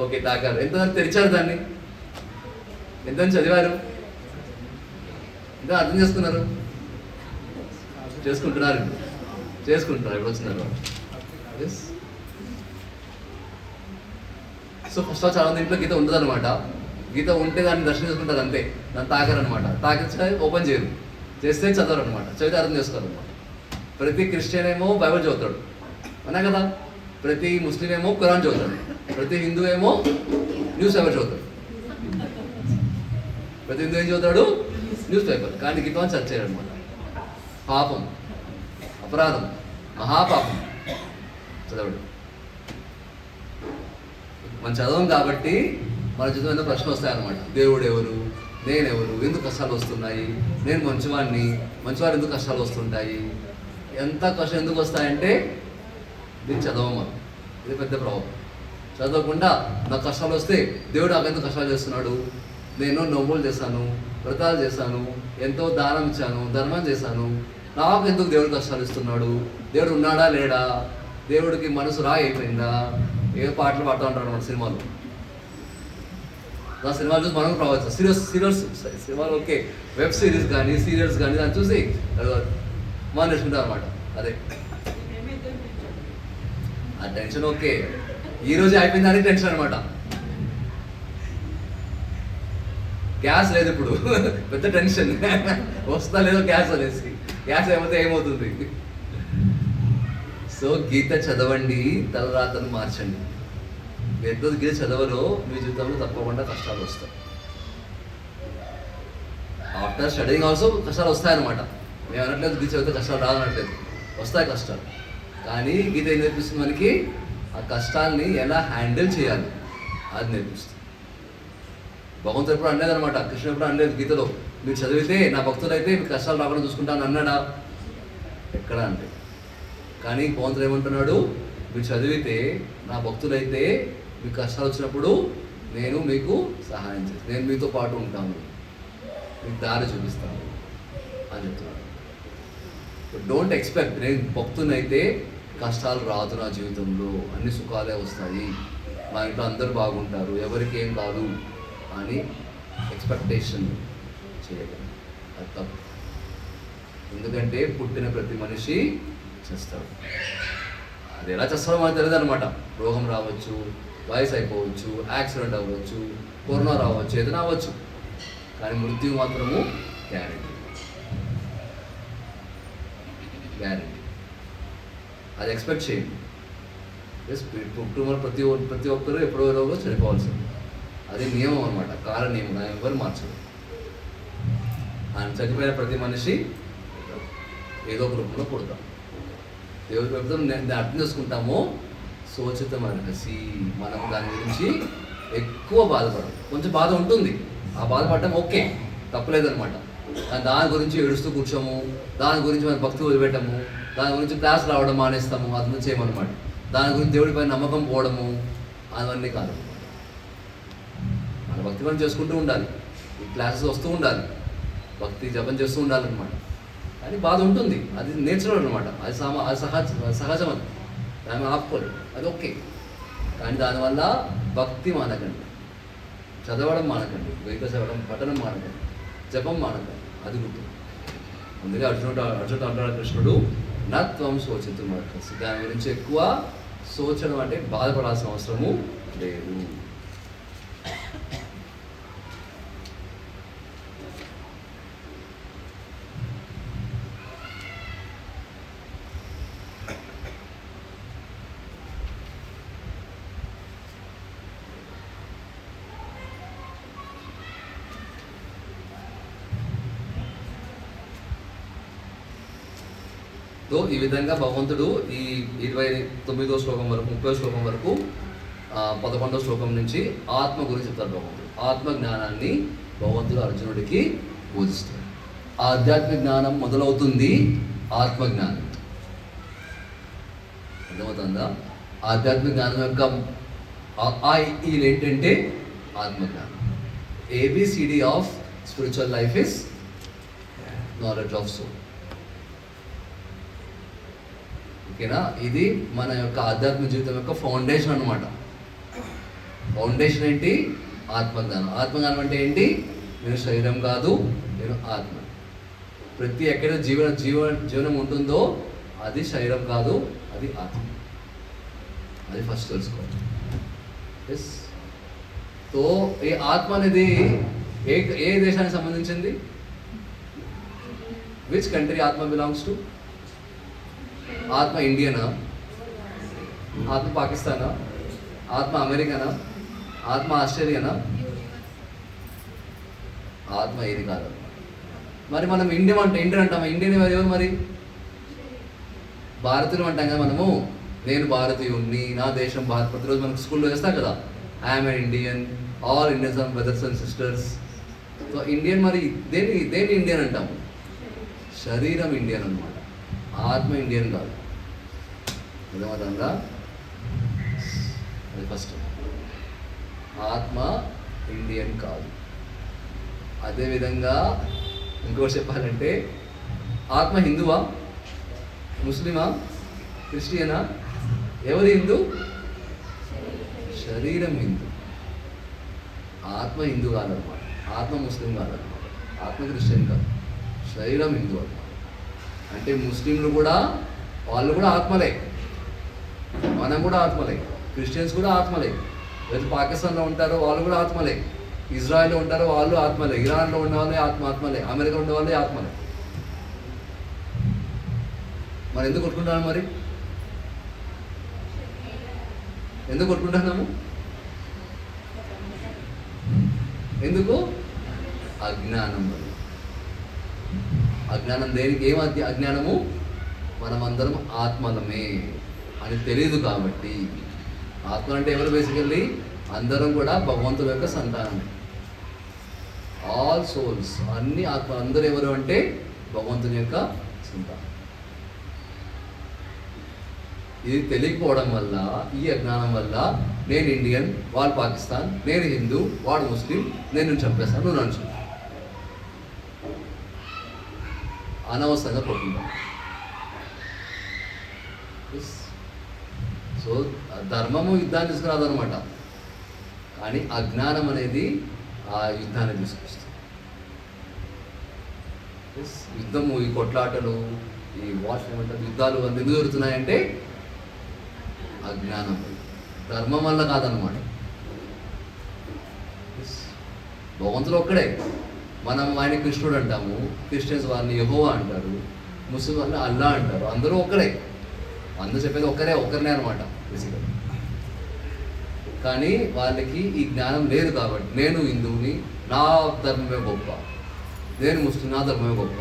ఓకే, తాకారు. ఎంతమంది తెరిచారు దాన్ని? ఎంతమంది చదివారు? ఎంత అర్థం చేసుకున్నారు? చేసుకుంటున్నారు ఇప్పుడు వచ్చినారు. ఎస్. సో ఫస్ట్ ఆఫ్ చాలా మంది ఇంట్లో గీత ఉంటుంది అనమాట. గీత ఉంటే దాన్ని దర్శనం చేసుకుంటారు అంతే, దాన్ని తాకారు అనమాట. తాకించే ఓపెన్ చేయరు, చేస్తే చదవరు అనమాట, చదివితే అర్థం చేసుకోరు అనమాట. ప్రతి క్రిస్టియన్ ఏమో బైబిల్ చదువుతాడు, అన్నా కదా. ప్రతి ముస్లిం ఏమో ఖురాన్ చదువుతాడు, ప్రతి హిందూ ఏమో న్యూస్ పేపర్ చదువుతాడు. ప్రతి హిందూ ఏం చదువుతాడు? News paper. కానీ గీతం చర్చ చేయడం అనమాట. పాపం, అపరాధం, మహాపాపం చదవడు. మనం చదవం కాబట్టి మన జీవితం ఏదో ప్రశ్న వస్తాయన్నమాట. దేవుడు ఎవరు, నేనెవరు, ఎందుకు కష్టాలు వస్తున్నాయి, నేను మంచివారు ఎందుకు కష్టాలు వస్తుంటాయి, ఎంత కష్టం ఎందుకు వస్తాయంటే దీన్ని చదవమా. ఇది పెద్ద ప్రాబ్లం. చదవకుండా నాకు కష్టాలు వస్తే దేవుడు నాకు ఎందుకు కష్టాలు చేస్తున్నాడు, నేను నవ్వులు చేశాను, వ్రతాలు చేశాను, ఎంతో దానం ఇచ్చాను, ధర్మం చేశాను, నాకు ఎందుకు దేవుడు కష్టాలు ఇస్తున్నాడు, దేవుడు ఉన్నాడా లేడా, దేవుడికి మనసు అయిపోయిందా, ఏ పాటలు పాడుతూ ఉంటారు మన సినిమాలు. ఆ సినిమాలు చూసి మనం రావచ్చు. సీరియల్స్ సినిమాలు ఓకే, వెబ్ సిరీస్ కానీ సీరియల్స్ కానీ దాన్ని చూసి మనం నేర్చుకుంటాం అనమాట. అదే ఆ టెన్షన్ ఓకే, ఈరోజు అయిపోయింది అని టెన్షన్ అనమాట. గ్యాస్ లేదు ఇప్పుడు, పెద్ద టెన్షన్, వస్తా లేదో గ్యాస్ అనేసి. గ్యాస్ ఏమైతే ఏమవుతుంది. సో గీత చదవండి, తలరాతను మార్చండి. ఎంతో గీత చదవలో మీ జీవితంలో తప్పకుండా కష్టాలు వస్తాయి. ఆఫ్టర్ స్టడీయింగ్ ఆల్సో కష్టాలు వస్తాయన్నమాట. మేము అనట్లేదు గీత చదివితే కష్టాలు రాదనట్లేదు, వస్తాయి కష్టాలు. కానీ గీత ఏం నేర్పిస్తుంది మనకి, ఆ కష్టాల్ని ఎలా హ్యాండిల్ చేయాలి అది నేర్పిస్తుంది. భగవంతుడు ఎప్పుడు అనలేదు అనమాట, కృష్ణుడు ఎప్పుడు అనలేదు గీతలో మీరు చదివితే నా భక్తులైతే మీకు కష్టాలు రాకుండా చూసుకుంటాను అన్నాడా, ఎక్కడ అంటే. కానీ భగవంతుడు ఏమంటున్నాడు, మీరు చదివితే నా భక్తులైతే మీకు కష్టాలు వచ్చినప్పుడు నేను మీకు సహాయం చేస్తాను, నేను మీతో పాటు ఉంటాను, మీకు దారి చూపిస్తాను అని చెప్తున్నాడు. డోంట్ ఎక్స్పెక్ట్ నేను భక్తునైతే కష్టాలు రాదు నా జీవితంలో, అన్ని సుఖాలే వస్తాయి, మా ఇంట్లో అందరూ బాగుంటారు, ఎవరికి ఏం కాదు అని ఎక్స్పెక్టేషన్ చేయడం అది తప్పు. ఎందుకంటే పుట్టిన ప్రతి మనిషి చేస్తాడు. అది ఎలా చేస్తాడో మనకు తెలియదు అనమాట. రోగం రావచ్చు, వయసు అయిపోవచ్చు, యాక్సిడెంట్ అవ్వచ్చు, కరోనా రావచ్చు, ఏదైనా అవ్వచ్చు, కానీ మృత్యు మాత్రము గ్యారెంటీ. అది ఎక్స్పెక్ట్ చేయండి. పుట్టుమని ప్రతి ఒక్కరు ఎప్పుడో చనిపోవాల్సింది. అది నియమం అనమాట, కాల నియమం. దాని ఎవరు మార్చరు. ఆయన చనిపోయిన ప్రతి మనిషి ఏదో ఒక రూపంలో పుడతాం. దేవుడి ప్రభుత్వం నేను అర్థం చేసుకుంటామో శోచితమర్హసి, మనం దాని గురించి ఎక్కువ బాధపడం. కొంచెం బాధ ఉంటుంది, ఆ బాధపడటం ఓకే, తప్పలేదనమాట. కానీ దాని గురించి ఏడుస్తూ కూర్చోము, దాని గురించి మన భక్తి వదిలిపెట్టము, దాని గురించి క్లాస్ రావడం మానేస్తాము, అది నుంచి చేయమన్నమాట. దాని గురించి దేవుడిపై నమ్మకం పోవడము, అవన్నీ కాదు. మన భక్తి పని చేసుకుంటూ ఉండాలి, ఈ క్లాసెస్ వస్తూ ఉండాలి, భక్తి జపం చేస్తూ ఉండాలన్నమాట. కానీ బాధ ఉంటుంది, అది నేచురల్ అనమాట, అది సహజం. అది దాన్ని ఆపుకోలేదు, అది ఓకే. కానీ దానివల్ల భక్తి మానకండి, చదవడం మానకండి, గీత చదవడం పఠనం మానకండి, జపం మానకండి, అది గుర్తు. అందుకే అర్జునుడు అంటాడు కృష్ణుడు, నత్వం శోచితుమర్హసి, దాని గురించి ఎక్కువ శోచనం అంటే బాధపడాల్సిన అవసరము లేదు. సో ఈ విధంగా భగవంతుడు ఈ 29వ శ్లోకం వరకు 30వ శ్లోకం వరకు 11వ శ్లోకం నుంచి ఆత్మ గురించి చెప్తారు భగవంతుడు. ఆత్మ జ్ఞానాన్ని భగవంతుడు అర్జునుడికి బోధిస్తాడు. ఆధ్యాత్మిక జ్ఞానం మొదలవుతుంది ఆత్మజ్ఞానం. అర్థమవుతుందా? ఆధ్యాత్మిక జ్ఞానం యొక్క ఏంటంటే ఆత్మజ్ఞానం. ABCD of spiritual life is knowledge of soul. ఓకేనా? ఇది మన యొక్క ఆధ్యాత్మిక జీవితం యొక్క ఫౌండేషన్ అన్నమాట. ఫౌండేషన్ ఏంటి? ఆత్మజ్ఞానం. ఆత్మజ్ఞానం అంటే ఏంటి? నేను శరీరం కాదు, నేను ఆత్మ. ప్రతి ఎక్కడ జీవనం ఉంటుందో అది శరీరం కాదు, అది ఆత్మ. అది ఫస్ట్ తెలుసుకోవాలి. ఎస్. సో ఈ ఆత్మ అనేది ఏ దేశానికి సంబంధించింది? విచ్ కంట్రీ ఆత్మ బిలాంగ్స్ టు? ఆత్మ ఇండియనా? ఆత్మ పాకిస్తానా? ఆత్మ అమెరికానా? ఆత్మ ఆస్ట్రేలియానా? ఆత్మ ఏది కాదు. మరి మనం ఇండియన్ అంటాం. ఇండియన్ ఎవరు మరి? భారతీయులు అంటాం కదా మనము. నేను భారతీయుణ్ణి, నా దేశం భారత్. ప్రతిరోజు మనకు స్కూల్లో వేస్తాం కదా, I am an Indian, all Indians are brothers and sisters. So Indian మరి దేని ఇండియన్ అంటాము? శరీరం ఇండియన్ అనమాట, ఆత్మ ఇండియన్ కాదు. అర్థమవుతుందా? అది ఫస్ట్, ఆత్మ ఇండియన్ కాదు. అదేవిధంగా ఇంకోటి చెప్పాలంటే, ఆత్మ హిందువా, ముస్లిమా, క్రిస్టియనా? ఎవరు హిందూ? శరీరం హిందూ, ఆత్మ హిందూ కాదనమాట, ఆత్మ ముస్లిం కాదనమాట, ఆత్మ క్రిస్టియన్ కాదు, శరీరం హిందూ అనమాట. అంటే ముస్లింలు కూడా, వాళ్ళు కూడా ఆత్మలే, మనం కూడా ఆత్మలే, క్రిస్టియన్స్ కూడా ఆత్మలే. లేదా పాకిస్తాన్లో ఉంటారో వాళ్ళు కూడా ఆత్మలే, ఇజ్రాయెల్లో ఉంటారో వాళ్ళు ఆత్మలే, ఇరాన్లో ఉన్న వాళ్ళే ఆత్మలే, అమెరికా ఉండే వాళ్ళే ఆత్మలే. మరి ఎందుకు కొట్టుకుంటున్నాము? మరి ఎందుకు కొట్టుకుంటున్నాము? ఎందుకు? అజ్ఞానం వల్ల. అజ్ఞానం దేనికి? ఏం అజ్ఞానము? మనమందరం ఆత్మలమే అని తెలియదు కాబట్టి. ఆత్మ అంటే ఎవరు? బేసికల్లీ అందరం కూడా భగవంతుడి యొక్క సంతానమే. ఆల్ సోల్స్, అన్ని ఆత్మ, అందరూ ఎవరు అంటే భగవంతుని యొక్క సంతానం. ఇది తెలియకపోవడం వల్ల, ఈ అజ్ఞానం వల్ల నేను ఇండియన్, వాళ్ళు పాకిస్తాన్, నేను హిందూ, వాడు ముస్లిం, నేను చంపేస్తాను, నువ్వు నన్ను చంపు, అనవసరంగా కొట్టుకుంటాం. సో ధర్మము యుద్ధాన్ని తీసుకురాదు అనమాట, కానీ అజ్ఞానం అనేది ఆ యుద్ధాన్ని తీసుకొస్తుంది. యుద్ధము, ఈ కొట్లాటలు, ఈ వాట్స్ ఏమంటారు, యుద్ధాలు అన్నీ ఎందుకు జరుగుతున్నాయంటే అజ్ఞానం, ధర్మం వల్ల కాదనమాట. భగవంతుడు ఒక్కడే. మనం ఆయన కృష్ణుడు అంటాము, క్రిస్టియన్స్ వారిని యెహోవా అంటారు, ముస్లిం వారిని అల్లా అంటారు, అందరూ ఒక్కడే. అందరూ చెప్పేది ఒక్కరినే అనమాట బేసిక్గా. కానీ వాళ్ళకి ఈ జ్ఞానం లేదు కాబట్టి, నేను హిందువుని, నా ధర్మమే గొప్ప, నేను ముస్లిం, నా ధర్మమే గొప్ప.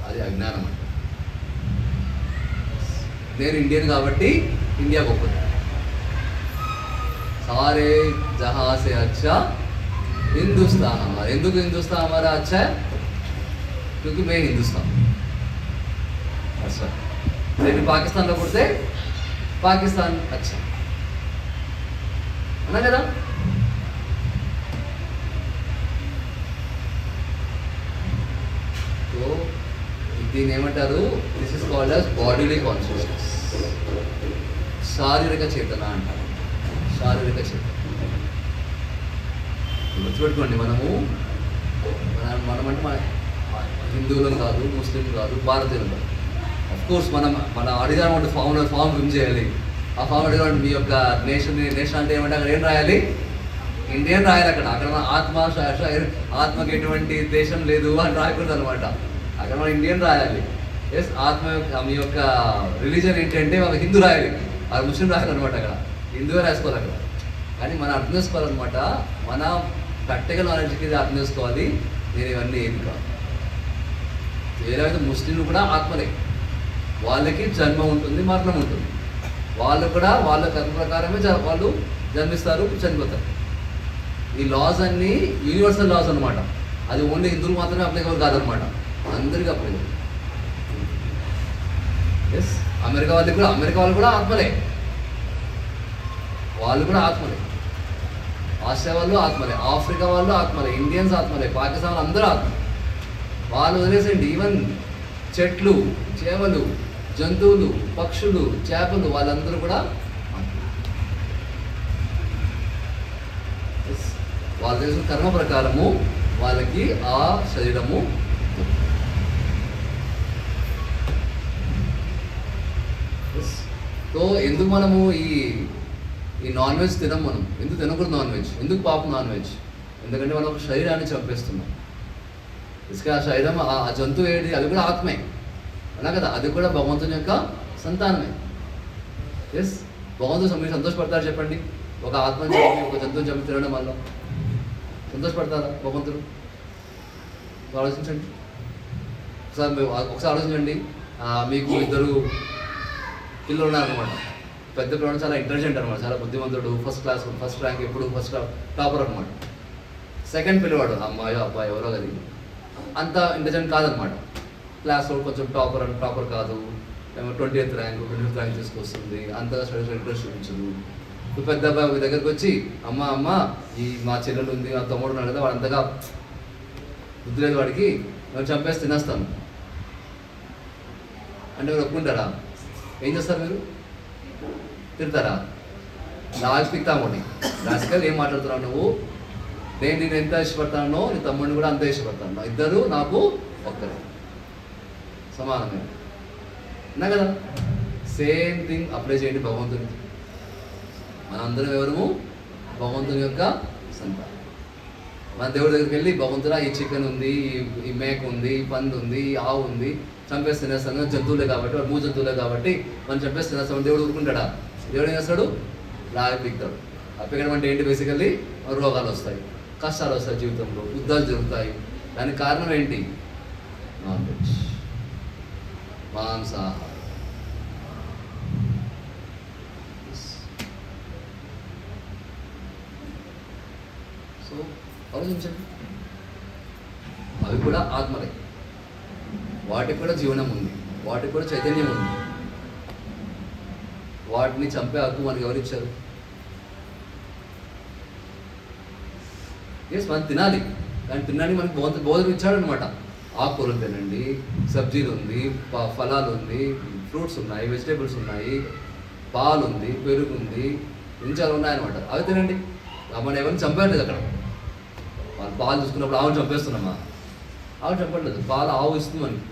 అది అజ్ఞానం అంటే. నేను ఇండియన్ కాబట్టి ఇండియా గొప్పది. సారే జహా సే అచ్చా హిందుస్థాన్ హమారా. ఎందుకు హిందుస్థాన్ హమారా అచ్చా? క్యూంకి మే హిందుస్థాన్. అచ్చా, నేను పాకిస్తాన్లో పుడితే పాకిస్తాన్ అచ్చా అన్నా కదా. సో దీన్ని ఏమంటారు? This is called as bodily consciousness, శారీరక చేతన అంటారు. శారీరక చేతన గుర్తుపెట్టుకోండి. మనమంటే మన హిందువులం కాదు, ముస్లిం కాదు, భారతీయులు కాదు. అఫ్కోర్స్ మన అడిగామంటే ఫామ్ ఫిల్ చేయాలి. ఆ ఫామ్ అడిగామంటే మీ యొక్క నేషన్ అంటే ఏమంటే అక్కడ ఏం రాయాలి? ఇండియన్ రాయాలి. అక్కడ ఆత్మకి ఎటువంటి దేశం లేదు అని రాయకూడదు అనమాట. అక్కడ మనం ఇండియన్ రాయాలి. ఎస్, ఆత్మ యొక్క మీ యొక్క రిలీజన్ ఏంటంటే వాళ్ళకి హిందూ రాయాలి, వాళ్ళు ముస్లిం రాయాలన్నమాట. అక్కడ హిందువే రాసుకోవాలి అక్కడ. కానీ మనం అర్థం చేసుకోవాలన్నమాట, మన ప్రాక్టికల్ నాలెడ్జ్కి ఇది అర్థం చేసుకోవాలి. నేను ఇవన్నీ ఏమి కాదు. వేరే ముస్లింలు కూడా ఆత్మలే, వాళ్ళకి జన్మ ఉంటుంది, మరణం ఉంటుంది. వాళ్ళు కూడా వాళ్ళ కర్మ ప్రకారమే వాళ్ళు జన్మిస్తారు, చనిపోతారు. ఈ లాస్ అన్నీ యూనివర్సల్ లాస్ అనమాట. అది ఓన్లీ హిందువులు మాత్రమే అప్లికబుల్ కాదనమాట, అందరికీ అప్లికబుల్. ఎస్, అమెరికా వాళ్ళు కూడా ఆత్మలే, వాళ్ళు కూడా ఆత్మలే. ఆసియా వాళ్ళు ఆత్మలే, ఆఫ్రికా వాళ్ళు ఆత్మలే, ఇండియన్స్ ఆత్మలే, పాకిస్తాన్ వాళ్ళు అందరూ ఆత్మ. వాళ్ళు వదిలేసండి, ఈవెన్ చెట్లు, చేపలు, జంతువులు, పక్షులు, చేపలు, వాళ్ళందరూ కూడా వాళ్ళ చేసిన కర్మ ప్రకారము వాళ్ళకి ఆ శరీరము. సో ఎందుకు మనము ఈ నాన్ వెజ్ తినం? మనం ఎందుకు తినకూడదు నాన్ వెజ్? ఎందుకు పాపం నాన్ వెజ్? ఎందుకంటే మనం ఒక శరీరాన్ని చంపేస్తున్నాం. ఇసుక ఆ శరీరం, ఆ జంతువు ఏది? అది కూడా ఆత్మే, అలా కదా, అది కూడా భగవంతుని యొక్క సంతానమే. ఎస్, భగవంతుడు మీరు సంతోషపడతారు చెప్పండి? ఒక ఆత్మని చంపి, ఒక జంతువుని చంపి తినడం వల్ల సంతోషపడతారా భగవంతుడు? ఆలోచించండి ఒకసారి ఆలోచించండి. మీకు 2 పిల్లలు ఉన్నారనమాట. పెద్ద పిల్లవాడు చాలా ఇంటెలిజెంట్ అనమాట, చాలా బుద్ధిమంతుడు, ఫస్ట్ క్లాస్, ఫస్ట్ ర్యాంక్, ఎప్పుడు ఫస్ట్ టాపర్ అనమాట. సెకండ్ పిల్లవాడు అమ్మాయో అబ్బాయి ఎవరో అది అంత ఇంటెలిజెంట్ కాదనమాట, క్లాస్లో కొంచెం టాపర్ కాదు, 20th ర్యాంక్ 25th ర్యాంక్ తీసుకొస్తుంది, అంతగా స్టడీస్లో ఇంట్రెస్ట్ చూపించదు. ఇప్పుడు పెద్ద అబ్బాయి ఒక దగ్గరికి వచ్చి అమ్మ ఈ మా చెల్లెలు ఉంది, మా తమ్ముడు ఉన్నాడు కదా, వాడు అంతగా బుద్ధి లేదు వాడికి, మేము చంపేసి తినేస్తాను అంటే మీరు ఒప్పుకుంటారా? ఏం చేస్తారు మీరు? తిడతారా? లాస్ట్ పిక్తామోని రాసికల్ ఏం మాట్లాడుతున్నావు నువ్వు? నేను ఎంత ఇష్టపడతానో నీ తమ్ముడిని కూడా అంతే ఇష్టపడతాను, ఇద్దరు నాకు ఒక్కరే, సమానమే అన్నా కదా. సేమ్ థింగ్ అప్లై చేయండి భగవంతునికి. మనందరం ఎవరము? భగవంతుని యొక్క సంతానం. మన దేవుడి దగ్గరికి వెళ్ళి భగవంతుడా ఈ చికెన్ ఉంది, ఈ మేక ఉంది, ఈ పంది ఉంది, ఈ ఆవు ఉంది, చంపేసి తినేస్తాను, జంతువులే కాబట్టి, వాడు 3 జంతువులే కాబట్టి మనం చంపేసి తినేస్తామని దేవుడు ఊరుకుంటాడా? దేవుడు ఏం చేస్తాడు? రాయి పీకుతాడు. ఆ పీకడం అంటే ఏంటి? బేసికల్లీ రోగాలు వస్తాయి, కష్టాలు వస్తాయి, జీవితంలో యుద్ధాలు జరుగుతాయి. దానికి కారణం ఏంటి? నాన్ వెజ్, మాంసాహారం. సో ఆలోచించండి, అవి కూడా ఆత్మలే, వాటికి కూడా జీవనం ఉంది, వాటికి కూడా చైతన్యం ఉంది. వాటిని చంపే హక్కు మనకి ఎవరిచ్చారు? ఎస్, మనం తినాలి, కానీ తినడానికి మనకి బోధన ఇచ్చాడు అనమాట. ఆకుకూరలు తినండి, సబ్జీలు ఉంది, ఫలాలు ఉంది, ఫ్రూట్స్ ఉన్నాయి, వెజిటేబుల్స్ ఉన్నాయి, పాలు ఉంది, పెరుగు ఉంది, చాలా ఉన్నాయన్నమాట. అవి తినండి. మనం ఎవరిని చంపేయట్లేదు అక్కడ. వాళ్ళు పాలు చూసుకున్నప్పుడు ఆవును చంపేస్తున్నామా? ఆవు చంపట్లేదు, పాలు ఆవు ఇస్తుంది మనకి.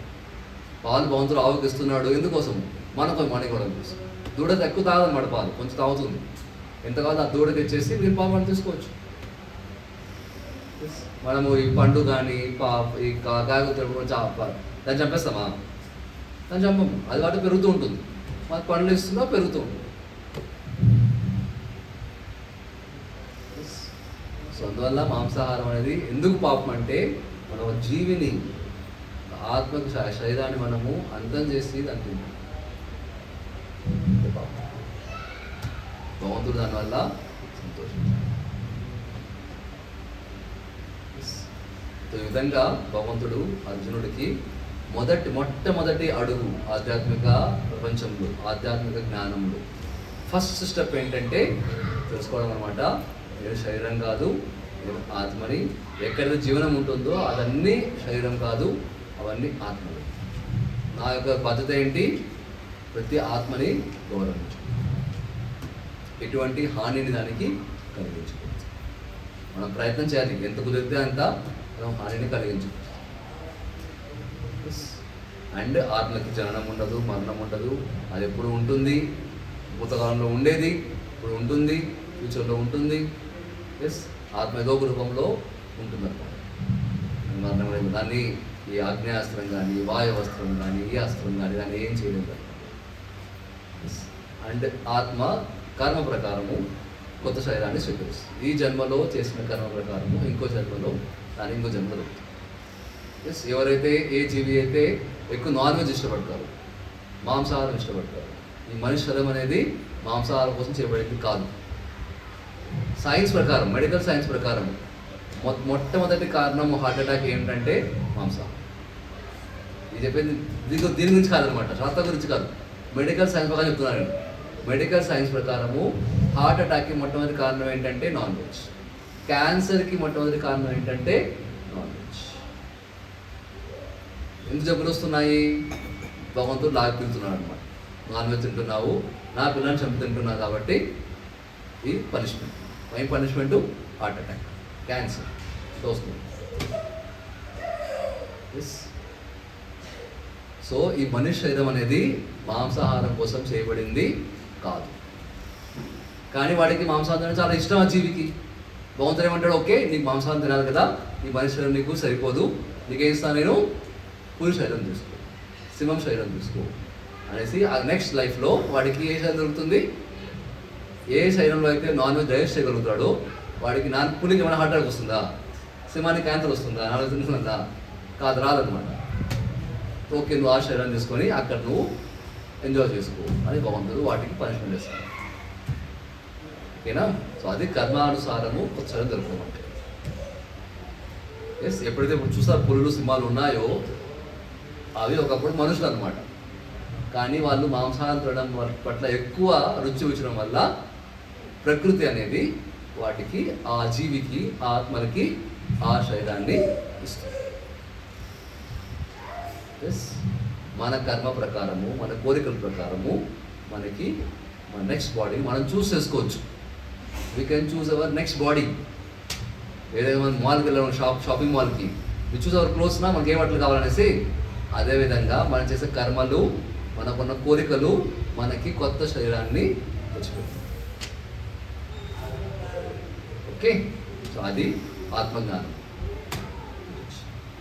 పాలు భగవంతుడు ఆవుకి ఇస్తున్నాడు ఎందుకోసం? మనకు కూడా అనిపిస్తుంది. దూడ ఎక్కువ తాగదన్నమాట, పాలు కొంచెం తాగుతుంది. ఎంత కాదు ఆ దూడ తెచ్చేసి మీరు పాలు మనం తీసుకోవచ్చు. మనము ఈ పండు కానీ ఈ కాయగూరలు దాన్ని చంపేస్తామా? దాన్ని చంపము, అది వాటి పెరుగుతూ ఉంటుంది. మాకు పండ్లు ఇస్తున్నా పెరుగుతూ ఉంటుంది. సో అందువల్ల మాంసాహారం అనేది ఎందుకు పాపం అంటే, మన జీవిని, ఆత్మకు శరీరాన్ని మనము అంతం చేసి దాన్ని తింటాం. భగవంతుడు దానివల్ల సంతోషించాడు. ఈ విధంగా భగవంతుడు అర్జునుడికి మొట్టమొదటి అడుగు ఆధ్యాత్మిక ప్రపంచంలో, ఆధ్యాత్మిక జ్ఞానంలో ఫస్ట్ స్టెప్ ఏంటంటే తెలుసుకోవడం అనమాట. నేను శరీరం కాదు, నేను ఆత్మని. ఎక్కడైతే జీవనం ఉంటుందో అదన్నీ శరీరం కాదు, అవన్నీ ఆత్మలు. నా యొక్క బాధ్యత ఏంటి? ప్రతి ఆత్మని గౌరవించు, ఎటువంటి హానిని దానికి కలిగించకూడదు. మనం ప్రయత్నం చేయాలి, ఎంత కుదిరితే అంత మనం హానిని కలిగించకూడదు. అండ్ ఆత్మకి జననం ఉండదు, మరణం ఉండదు. అది ఎప్పుడు ఉంటుంది, భూతకాలంలో ఉండేది, ఇప్పుడు ఉంటుంది, ఫ్యూచర్లో ఉంటుంది. ఎస్, ఆత్మ ఏదో ఒక రూపంలో ఉంటుంది అన్నమాట. మరణం లేదు. దాన్ని ఈ ఆగ్నేయాస్త్రం కానీ, వాయువస్త్రం కానీ, ఈ అస్త్రం కానీ దాన్ని ఏం చేయలేదు. అండ్ ఆత్మ కర్మ ప్రకారము కొత్త శరీరాన్ని స్వీకరిస్తుంది. ఈ జన్మలో చేసిన కర్మ ప్రకారము ఇంకో జన్మలో దాని ఇంకో జన్మ దొరుకుతుంది. ఎస్, ఎవరైతే ఏ జీవి అయితే ఎక్కువ నాన్ వెజ్ ఇష్టపడతారు, మాంసాహారం ఇష్టపడతారు, ఈ మనిషి శరీరం అనేది మాంసాహారం కోసం చేయబడింది కాదు. సైన్స్ ప్రకారం, మెడికల్ సైన్స్ ప్రకారం మొట్టమొదటి కారణం హార్ట్ అటాక్ ఏంటంటే మాంసాహారం. ఇది చెప్పింది దీని గురించి కాదనమాట, శాస్త్రం గురించి కాదు, మెడికల్ సైన్స్ ప్రకారం చెప్తున్నాను. మెడికల్ సైన్స్ ప్రకారము హార్ట్ అటాక్కి మొట్టమొదటి కారణం ఏంటంటే నాన్ వెజ్. క్యాన్సర్కి మొట్టమొదటి కారణం ఏంటంటే నాన్ వెజ్. ఎందుకు జబ్బులు వస్తున్నాయి? భగవంతుడు లాగి తింటున్నాడు అనమాట. నాన్ వెజ్ తింటున్నావు, నా పిల్లల్ని చంపి తింటున్నావు కాబట్టి ఈ పనిష్మెంట్. ఏం పనిష్మెంటు? హార్ట్ అటాక్, క్యాన్సర్ వస్తుంది. సో ఈ మనిషి శరీరం అనేది మాంసాహారం కోసం చేయబడింది కాదు. కానీ వాడికి మాంసాహారం చాలా ఇష్టం. ఆ జీవికి భగవంతుడు ఏమంటాడు, ఓకే నీకు మాంసాహారం తినాలి కదా, ఈ మనిషి శరీరం నీకు సరిపోదు, నీకేం ఇస్తాను నేను? పులి శరీరం తీసుకో, సింహం శరీరం తీసుకో అనేసి ఆ నెక్స్ట్ లైఫ్లో వాడికి ఏ శరీరం దొరుకుతుంది? ఏ శరీరంలో అయితే నాన్ వెజ్ డైజెస్ట్ చేయగలుగుతాడో వాడికి పులికి ఏమైనా హార్ట్ అటాక్ వస్తుందా? సింహానికి క్యాన్సర్ వస్తుందా? ఆలోచిందా? కాదు, రాదనమాట. ఓకే, నువ్వు ఆ శరీరం తీసుకొని అక్కడ నువ్వు ఎంజాయ్ చేసుకో అని భగవంతుడు వాటికి పనిష్మెంట్ ఇస్తారు. ఓకేనా? సో అది కర్మానుసారము కొత్త శరీరం దొరకమంటే. ఎస్, ఎప్పుడైతే ఇప్పుడు చూసారు పులులు సింహాలు ఉన్నాయో అవి ఒకప్పుడు మనుషులు అనమాట. కానీ వాళ్ళు మాంసాహారం తినడం పట్ల ఎక్కువ రుచి ఉంచడం వల్ల ప్రకృతి అనేది వాటికి, ఆ జీవికి, ఆ ఆత్మలకి ఆ శరీరాన్ని ఇస్తుంది. ఎస్, మన కర్మ ప్రకారము, మన కోరికల ప్రకారము మనకి మన నెక్స్ట్ బాడీని మనం చూస్ చేసుకోవచ్చు. We can choose our next body. ఏదైనా మనం మాల్కి వెళ్ళాం, షాపింగ్ మాల్కి, వి చూస్ అవర్ క్లోత్స్నా మనకి ఏ బట్టలు కావాలనేసి. అదేవిధంగా మనం చేసే కర్మలు, మనకున్న కోరికలు మనకి కొత్త శరీరాన్ని తెచ్చిపెడతాయి. ఓకే, సో అది ఆత్మజ్ఞానం.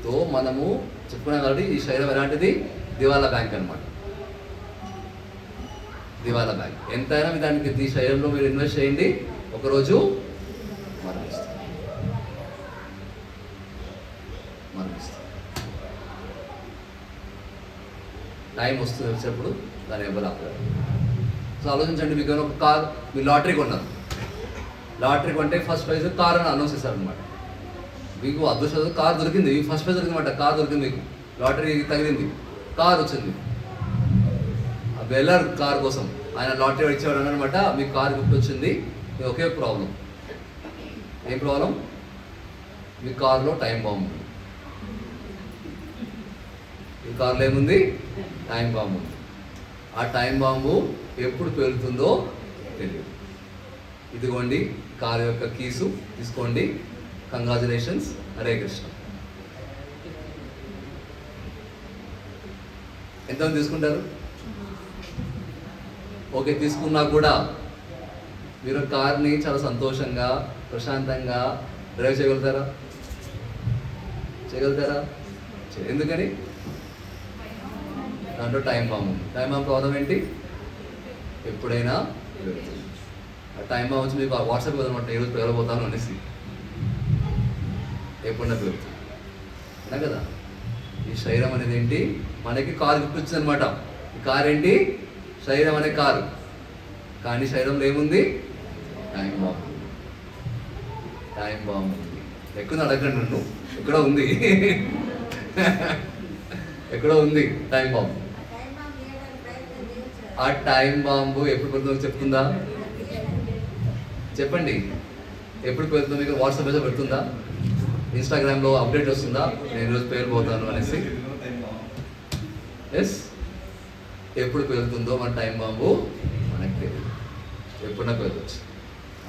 సో మనము చెప్పుకున్నాం కాబట్టి ఈ శరీరం ఎలాంటిది? దివాలా బ్యాంక్ అనమాట. దివాలా బ్యాంక్. ఎంతైనా మీ దానికి ఈ శరీరంలో మీరు ఇన్వెస్ట్ చేయండి, ఒకరోజు మరణిస్తారు. టైం వస్తుంది వచ్చినప్పుడు దాన్ని ఎవరు ఆపలేరు. సో ఆలోచించండి, మీకు ఒక కార్, మీరు లాటరీ కొన్నారు. లాటరీ కొంటే ఫస్ట్ ప్రైజ్ కార్ అని అనౌన్స్ చేశారనమాట. మీకు అదృష్టం కార్ దొరికింది, ఫస్ట్ ప్రైజ్ దొరికిందన్నమాట. కార్ దొరికింది, మీకు లాటరీ తగిలింది, కార్ వచ్చింది. వెళ్ళారు కార్ కోసం, ఆయన లాటరీ ఇచ్చేవాడు అనమాట. మీకు కార్ గిఫ్ట్ వచ్చింది. ఒకే ప్రాబ్లం. ఏం ప్రాబ్లం? మీ కార్లో టైం బాంబు ఉంది. ఈ కార్లో ఏముంది? టైం బాంబు ఉంది. ఆ టైం బాంబు ఎప్పుడు పేలుతుందో తెలియదు. ఇదిగోండి కారు యొక్క కీసు, తీసుకోండి, కంగ్రాచులేషన్స్, హరే కృష్ణ. ఎంతమంది తీసుకుంటారు? ఓకే, తీసుకున్నా కూడా మీరు కార్ని చాలా సంతోషంగా, ప్రశాంతంగా డ్రైవ్ చేయగలుగుతారా? ఎందుకని? దాంట్లో టైం బాంబు ఉంది. టైం బాంబు ప్రాబ్లం ఏంటి? ఎప్పుడైనా వెళ్తుంది. ఆ టైం బాంబు వచ్చి మీకు వాట్సాప్ కదనమాట, ఈరోజు వెళ్ళబోతాను అనేసి ఎప్పుడైనా వెళ్తుంది. అన్నా కదా, ఈ శరీరం అనేది ఏంటి? మనకి కారు గిఫ్ట్ వచ్చింది అనమాట. ఈ కారు ఏంటి? శరీరం అనే కారు. కానీ శరీరంలో ఏముంది? Time bomb. టైం బాంబు ఉంది. ఎక్కడ అడగండి నన్ను, ఎక్కడో ఉంది. ఎక్కడో ఉంది టైం బాంబు. ఆ టైం బాంబు ఎప్పుడు పెడుతుందో చెప్తుందా? చెప్పండి, ఎప్పుడు పెడుతుందో మీకు వాట్సాప్ మెసేజ్ పెడుతుందా? ఇన్స్టాగ్రామ్లో అప్డేట్ వస్తుందా? నేను ఈరోజు పేలిపోతాను అనేసి. ఎస్, ఎప్పుడు పేలుతుందో మన టైం బాంబు మనకు తెలియదు. ఎప్పుడన్నా పేలవచ్చు.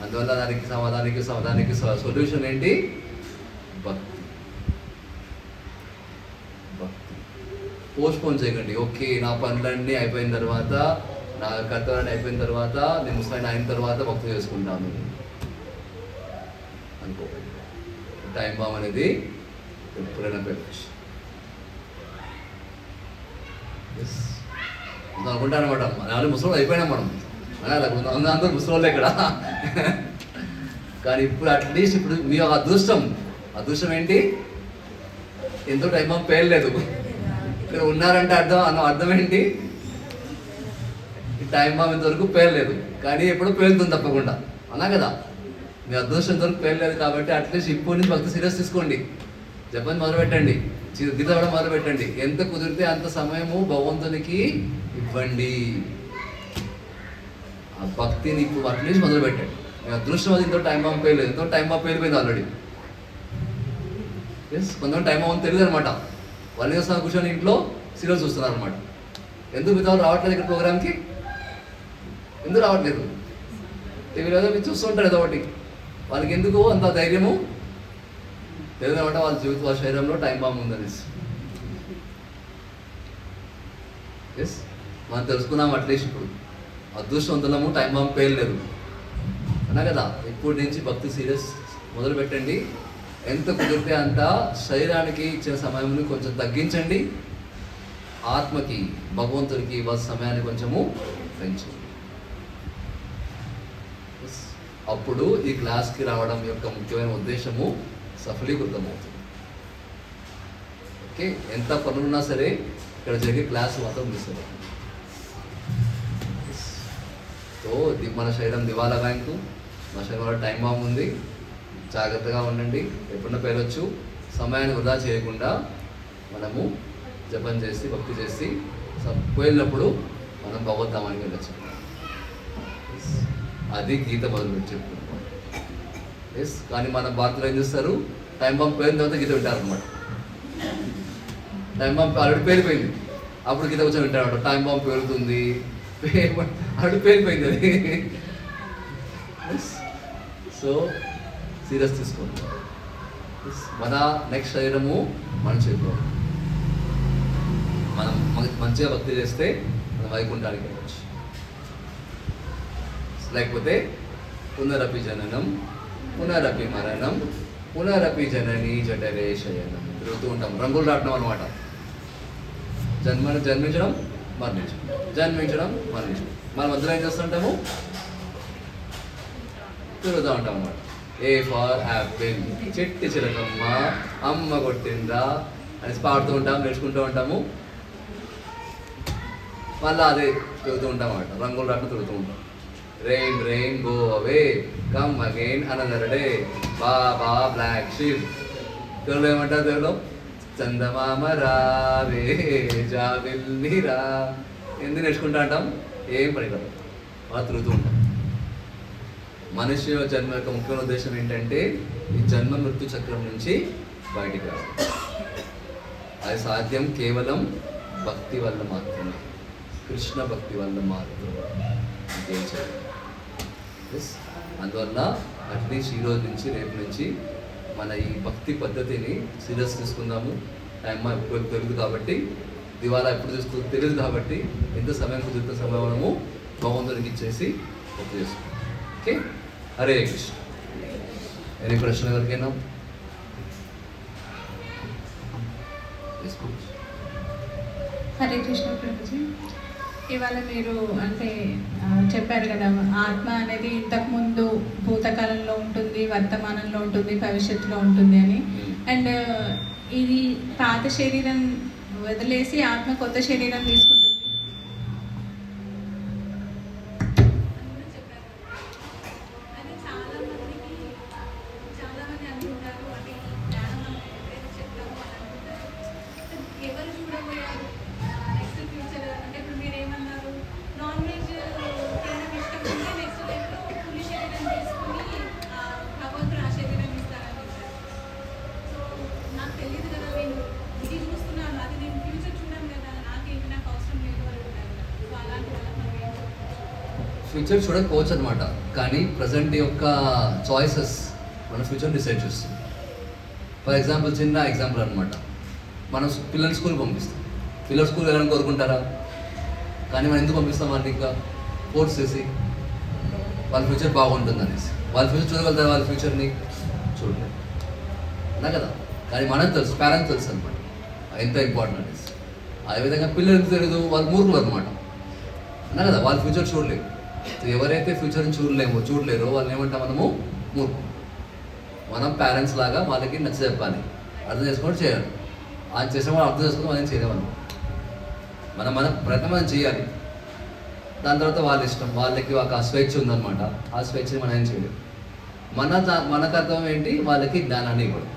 అందువల్ల దానికి సొల్యూషన్ ఏంటి? భక్తి. పోస్ట్పోన్ చేయకండి. ఓకే, నా పనులన్నీ అయిపోయిన తర్వాత, నా కర్తవ్యాన్ని అయిపోయిన తర్వాత, నేను ముసలాయన అయిన తర్వాత భక్తి చేసుకుంటాను అనుకోకండి. టైం బాంబ్ అనేది ఎప్పుడైనా పెట్టచ్చు. అనుకుంటాను అనమాట, మన ముసలి అయిపోయినా మనం అందరూ ముసలి ఇక్కడ. కానీ ఇప్పుడు అట్లీస్ట్ ఇప్పుడు మీ యొక్క అదృష్టం ఏంటి? ఎంతో టైం బాంబ్ పేర్లేదు. ఇక్కడ ఉన్నారంటే అర్థం ఏంటి? ఈ టైం బాంబ్ ఇంతవరకు పేర్లేదు, కానీ ఎప్పుడో పేలుతుంది తప్పకుండా. అన్నా కదా, మీ అదృష్టం ఇంతవరకు పేర్లేదు కాబట్టి అట్లీస్ట్ ఇప్పుడు నుంచి భక్తి సీరియస్ తీసుకోండి. జపం మొదలుపెట్టండి, గీత కూడా మొదలుపెట్టండి. ఎంత కుదిరితే అంత సమయము భగవంతునికి ఇవ్వండి. ఆ భక్తిని ఇప్పుడు అట్లీస్ట్ మొదలుపెట్టండి. మీ అదృష్టం అది ఎంతో టైం బాంబ్ పేర్లేదు, ఎంతో టైం బాంబ్ పేలిపోయింది ఆల్రెడీ. ఎస్, కొంతమంది టైం బాంబ్ తెలియదు అనమాట. వాళ్ళు చేస్తున్న కూర్చొని ఇంట్లో సీరియల్ చూస్తున్నారు అనమాట. ఎందుకు మిగతా రావట్లేదు ఇక్కడ ప్రోగ్రామ్కి? ఎందుకు రావట్లేదు? టీవీలో ఏదో మీరు చూస్తుంటారు ఏదో ఒకటి. వాళ్ళకి ఎందుకు అంత ధైర్యము తెలియదు అనమాట. వాళ్ళ శరీరంలో టైం బాంబ్ ఉందనేసి. ఎస్, మనం తెలుసుకున్నాం అట్లీస్ట్ ఇప్పుడు. అదృష్టవంతులము, టైం బాంబ్ పేర్లేదు అన్నా కదా. ఇప్పటి నుంచి భక్తి సీరియస్ మొదలు పెట్టండి. ఎంత కుదిరితే అంత శరీరానికి ఇచ్చిన సమయాన్ని కొంచెం తగ్గించండి. ఆత్మకి, భగవంతుడికి సమయాన్ని కొంచెము పెంచండి. అప్పుడు ఈ క్లాస్కి రావడం యొక్క ముఖ్యమైన ఉద్దేశము సఫలీకృతమవుతుంది. ఓకే, ఎంత పనులున్నా సరే ఇక్కడ జరిగే క్లాస్ మాత్రం మిస్ అవ్వదు. సో మన శరీరం దివాలా బ్యాంకు, మన శరీరంలో టైం బాంబ్ ఉంది. జాగ్రత్తగా ఉండండి, ఎప్పుడన్నా పేరొచ్చు. సమయాన్ని వృధా చేయకుండా మనము జపం చేసి భక్తి చేసి పోయినప్పుడు మనం భగవద్ధామానికి వెళ్ళచ్చు. అది గీత మొదలు చెప్పుకుంటాం. ఎస్, కానీ మన భారతీయులు ఏం చేస్తారు, టైం బాంబ్ పోయిన తర్వాత గీత వింటారు అనమాట. టైం బాంబ్ ఆల్రెడీ పేలిపోయింది, అప్పుడు గీత కొంచెం వింటారు అనమాట. టైం బాంబ్ పేరుతుంది, ఆల్రెడీ పేలిపోయింది అది. సో సీరియస్ తీసుకోండి. మన నెక్స్ట్ శరీరము మన చేతిలో. మనం మంచిగా భక్తి చేస్తే మనం వైకుంఠానికి వెళ్ళచ్చు. లేకపోతే పునరపి జననం పునరపి మరణం పునరపి జనని జఠరే శయనం తిరుగుతూ ఉంటాం. రంగులు రావడం అనమాట. జన్మించడం మరణించడం, జన్మించడం మరణించడం. మనం మధ్యలో ఏం చేస్తుంటాము, తిరుగుతూ ఉంటాం అనమాట. ఏ ఫార్ యాపిల్, చెట్టు చిలకమ్మ అమ్మ కొట్టిందా అని పాడుతూ ఉంటాం, నేర్చుకుంటూ ఉంటాము. మళ్ళీ అదే తిరుగుతూ ఉంటాం అన్నమాట. రంగులు రాట్టు తిరుగుతూ ఉంటాం. Rain rain go away come again another day baa baa black sheep. తెలుగులో ఏమంటారు, తెలుగులో చందమామ రావే జావిల్లిరా. ఎందుకు నేర్చుకుంటా అంటాం, ఏం పనికిరాదు, అలా తిరుగుతూ ఉంటాం. మనిషి జన్మ యొక్క ముఖ్యమైన ఉద్దేశం ఏంటంటే ఈ జన్మ మృత్యు చక్రం నుంచి బయటికి రావాలి. అది సాధ్యం కేవలం భక్తి వల్ల మాత్రమే, కృష్ణ భక్తి వల్ల మాత్రమే. ఇంకేం చేయాలి. అందువల్ల అట్లీస్ట్ ఈరోజు నుంచి రేపు నుంచి మన ఈ భక్తి పద్ధతిని సీరియస్ తీసుకుందాము. టైం ఎప్పుడు తెలియదు కాబట్టి, దివాలా ఎప్పుడు తెలియదు కాబట్టి ఎంత సమయం కుదిరితే సమయం మనము భగవంతునికి ఇచ్చేసి భక్తి చేసుకుంటాం. ఓకే, హరే కృష్ణ. ఎనీ ప్రశ్న ఎవరికైనా? హరే కృష్ణ ప్రభుజీ. ఇవాళ మీరు అంటే చెప్పారు కదా, ఆత్మ అనేది ఇంతకుముందు భూతకాలంలో ఉంటుంది, వర్తమానంలో ఉంటుంది, భవిష్యత్తులో ఉంటుంది అని. అండ్ ఇది పాత శరీరం వదిలేసి ఆత్మ కొత్త శరీరం తీసుకుంటుంది. ఫ్యూచర్ చూడకపోవచ్చు అనమాట, కానీ ప్రజెంట్ యొక్క చాయిసెస్ మన ఫ్యూచర్ డిసైడ్ చేస్తుంది. ఫర్ ఎగ్జాంపుల్, చిన్న ఎగ్జాంపుల్ అనమాట. మనం పిల్లల్ని స్కూల్కి పంపిస్తాం. పిల్లలు స్కూల్ వెళ్ళాలని కోరుకుంటారా? కానీ మనం ఎందుకు పంపిస్తాం వాళ్ళని? ఇంకా ఫోర్స్ చేసి వాళ్ళ ఫ్యూచర్ బాగుంటుంది అనేసి. వాళ్ళ ఫ్యూచర్ చూడగలుగుతారు, వాళ్ళ ఫ్యూచర్ని చూడలేదు అన్నా కదా. కానీ మనకు తెలుసు, పేరెంట్స్ తెలుసు అనమాట ఎంత ఇంపార్టెంట్ అనేసి. అదేవిధంగా పిల్లలకి తెలియదు, వాళ్ళు మూర్ఖులు అనమాట అన్నా కదా. వాళ్ళ ఫ్యూచర్ చూడలేదు. ఎవరైతే ఫ్యూచర్ని చూడలేరో వాళ్ళని ఏమంటాం మనము? మూర్ఖులు. మనం పేరెంట్స్ లాగా వాళ్ళకి నచ్చ చెప్పాలి, అర్థం చేసుకొని చేయాలి. అది చేసిన వాళ్ళు అర్థం చేసుకుని మనం చేయలేమని మన ప్రయత్నం మనం చేయాలి. దాని తర్వాత వాళ్ళ ఇష్టం, వాళ్ళకి ఒక స్వేచ్ఛ ఉందన్నమాట. ఆ స్వేచ్ఛని మనం ఏం చేయలేము. మన కర్తవ్యం ఏంటి? వాళ్ళకి జ్ఞానాన్ని ఇవ్వడం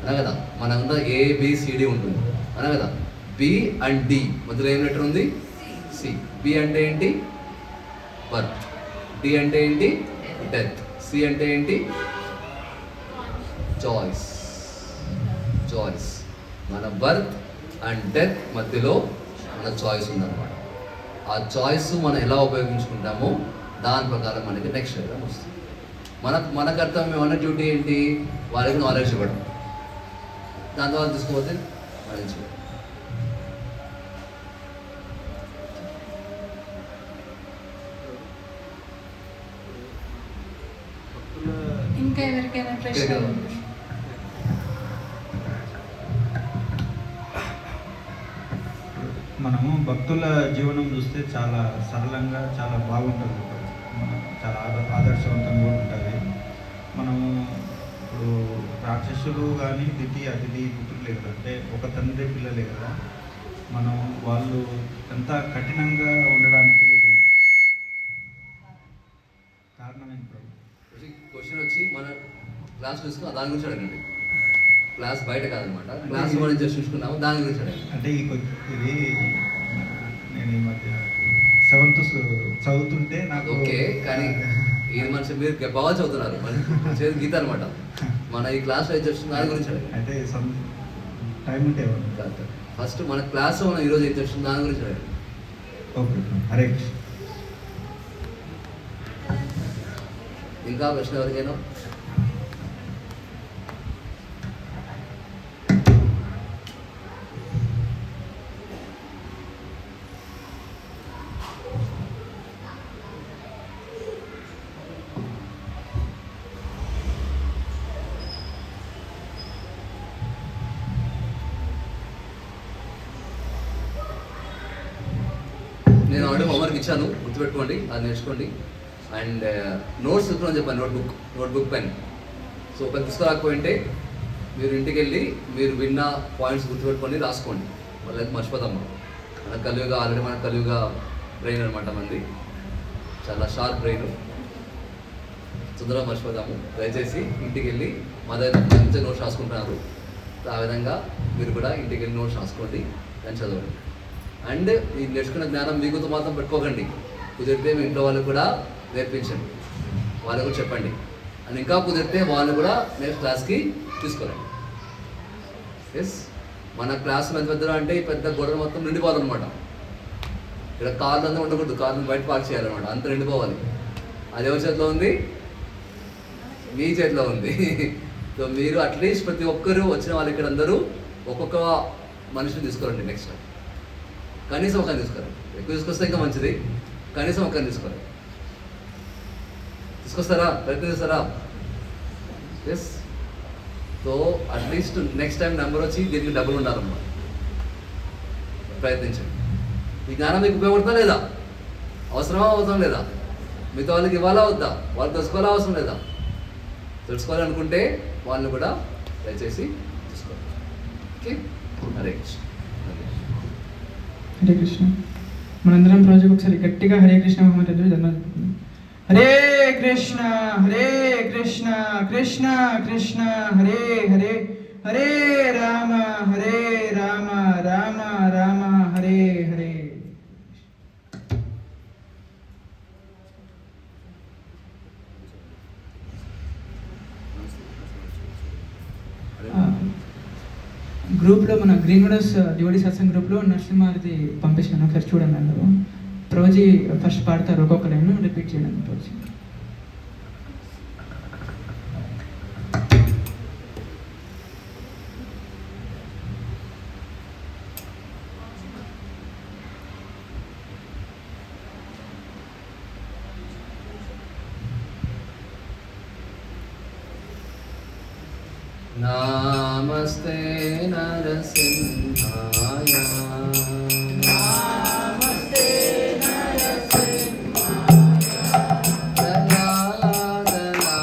అన్నా కదా. మన అంతా ABCD ఉంటుంది అన్నా కదా. B and D మధ్యలో ఏం లెటర్ ఉంది? C. B అంటే ఏంటి? బర్త్. D అంటే ఏంటి? డెత్. C అంటే ఏంటి? చాయిస్. మన బర్త్ అండ్ డెత్ మధ్యలో మన చాయిస్ ఉందన్నమాట. ఆ చాయిస్ మనం ఎలా ఉపయోగించుకుంటామో దాని ప్రకారం మనకి నెక్స్ట్ శరీరం వస్తుంది. మన కర్తవ్యం, మన డ్యూటీ ఏంటి? వాళ్ళకి నాలెడ్జ్ ఇవ్వడం. దాని ద్వారా తీసుకోపోతే నాలెడ్జ్ ఇవ్వడం. ఇంకా ఎవరికైనా ప్రశ్న? మనము భక్తుల జీవనం చూస్తే చాలా సరళంగా, చాలా బాగుంటుంది, చాలా ఆదర్శవంతంగా కూడా ఉంటుంది. మనము ఇప్పుడు రాక్షసులు కానీ అతిథి పుత్రులే కదా, అంటే ఒక తండ్రి పిల్లలే కదా. మనం వాళ్ళు ఎంత కఠినంగా ఉండడానికి క్లాస్ చూసుకున్నా దాని గురించి అడగండి. క్లాస్ బయట కాదనమాట, క్లాస్ మనం జస్ట్ చూసుకున్నాము దాని గురించి అడగండి. అంటే ఇది నేను ఈ మధ్య 7th చదువుతుంటే నాకు ఓకే, కానీ ఇది మనిషి మీరు బాగా చదువుతున్నారు, మన చేతి గీత అనమాట. మన ఈ క్లాస్లో ఏం చేస్తుంది దాని గురించి అడగండి. అంటే టైం ఉంటే ఫస్ట్ మన క్లాస్లో మనం ఈరోజు ఏం చేస్తుంది దాని గురించి అడగండి. ఓకే, హరే ఇంకా ప్రశ్న ఎవరికైనా? నేను ఆల్రెడీ హోంవర్క్ ఇచ్చాను, గుర్తుపెట్టుకోండి, అది నేర్చుకోండి. అండ్ నోట్స్ తీసుకుని చెప్పాను, నోట్బుక్ పెన్. సో పెన్ తీసుకురాకపోయింటే మీరు ఇంటికి వెళ్ళి మీరు విన్న పాయింట్స్ గుర్తుపెట్టుకొని రాసుకోండి, వాళ్ళకి మర్చిపోతాం. మన కలియుగ ఆల్రెడీ మన కలియుగ బ్రెయిన్ అనమాట, మనది చాలా షార్ప్ బ్రెయిన్, తొందరగా మర్చిపోతాము. దయచేసి ఇంటికి వెళ్ళి మా దగ్గర మంచిగా నోట్స్ రాసుకుంటున్నారు, ఆ విధంగా మీరు కూడా ఇంటికి వెళ్ళి నోట్స్ రాసుకోండి, దాన్ని చదవండి. అండ్ ఈ నేర్చుకున్న జ్ఞానం మీకుతో మాత్రం పెట్టుకోకండి, కుదిరితే మీ ఇంట్లో వాళ్ళకి కూడా నేర్పించండి, వాళ్ళకు కూడా చెప్పండి. అండ్ ఇంకా కుదిరితే వాళ్ళు కూడా నెక్స్ట్ క్లాస్కి తీసుకురండి. ఎస్, మన క్లాస్ ఎంత పెద్దగా అంటే ఈ పెద్ద గొడవ మొత్తం నిండిపోవాలన్నమాట. ఇక్కడ కార్లు అంతా ఉండకూడదు, కార్లు బయట పార్క్ చేయాలన్నమాట, అంత నిండిపోవాలి. అది ఎవరి చేతిలో ఉంది? మీ చేతిలో ఉంది. సో మీరు అట్లీస్ట్ ప్రతి ఒక్కరూ వచ్చిన వాళ్ళు ఇక్కడ అందరూ ఒక్కొక్క మనిషిని తీసుకోరండి. నెక్స్ట్ టైం కనీసం ఒకరిని తీసుకోరండి, ఎక్కువ తీసుకొస్తే ఇంకా మంచిది, కనీసం ఒకరిని తీసుకోరండి. తీసుకొస్తారా? ప్రయత్నం చేస్తారా? Yes. So at least next time number వచ్చి దీనికి డబ్బులు ఉండాలన్నమాట. ప్రయత్నించండి. ఈ జ్ఞానం మీకు ఉపయోగపడుతుందా లేదా? అవసరమా అవసరం లేదా? మిగతా వాళ్ళకి ఇవ్వాలా వద్దా? వాళ్ళు తెలుసుకోవాలా అవసరం లేదా? తెలుసుకోవాలనుకుంటే వాళ్ళని కూడా దయచేసి తీసుకోవాలి. ఓకే, హరే కృష్ణ. హరే కృష్ణ. మనందరం రోజుకి ఒకసారి గట్టిగా హరే కృష్ణ మహమ్మద్ ధన్యవాదాలు. హరే కృష్ణ హరే కృష్ణ కృష్ణ కృష్ణ హరే హరే, హరే రామ రామ రామ హరే హరే. గ్రూప్లో మన గ్రీన్ విడోస్ డివోడీ సత్సంగ్ గ్రూప్లో నరసింహారతి పంపించాను, ఒకసారి చూడండి. అందరూ రోజు ఫస్ట్ పాడతారు, ఒక్కొక్క లైన్ రిపీట్ చేయడానికి రోజు. నమస్తే నరసింహాయ, నమస్తే నరసింహాయ, దయాదయాదయాయినే,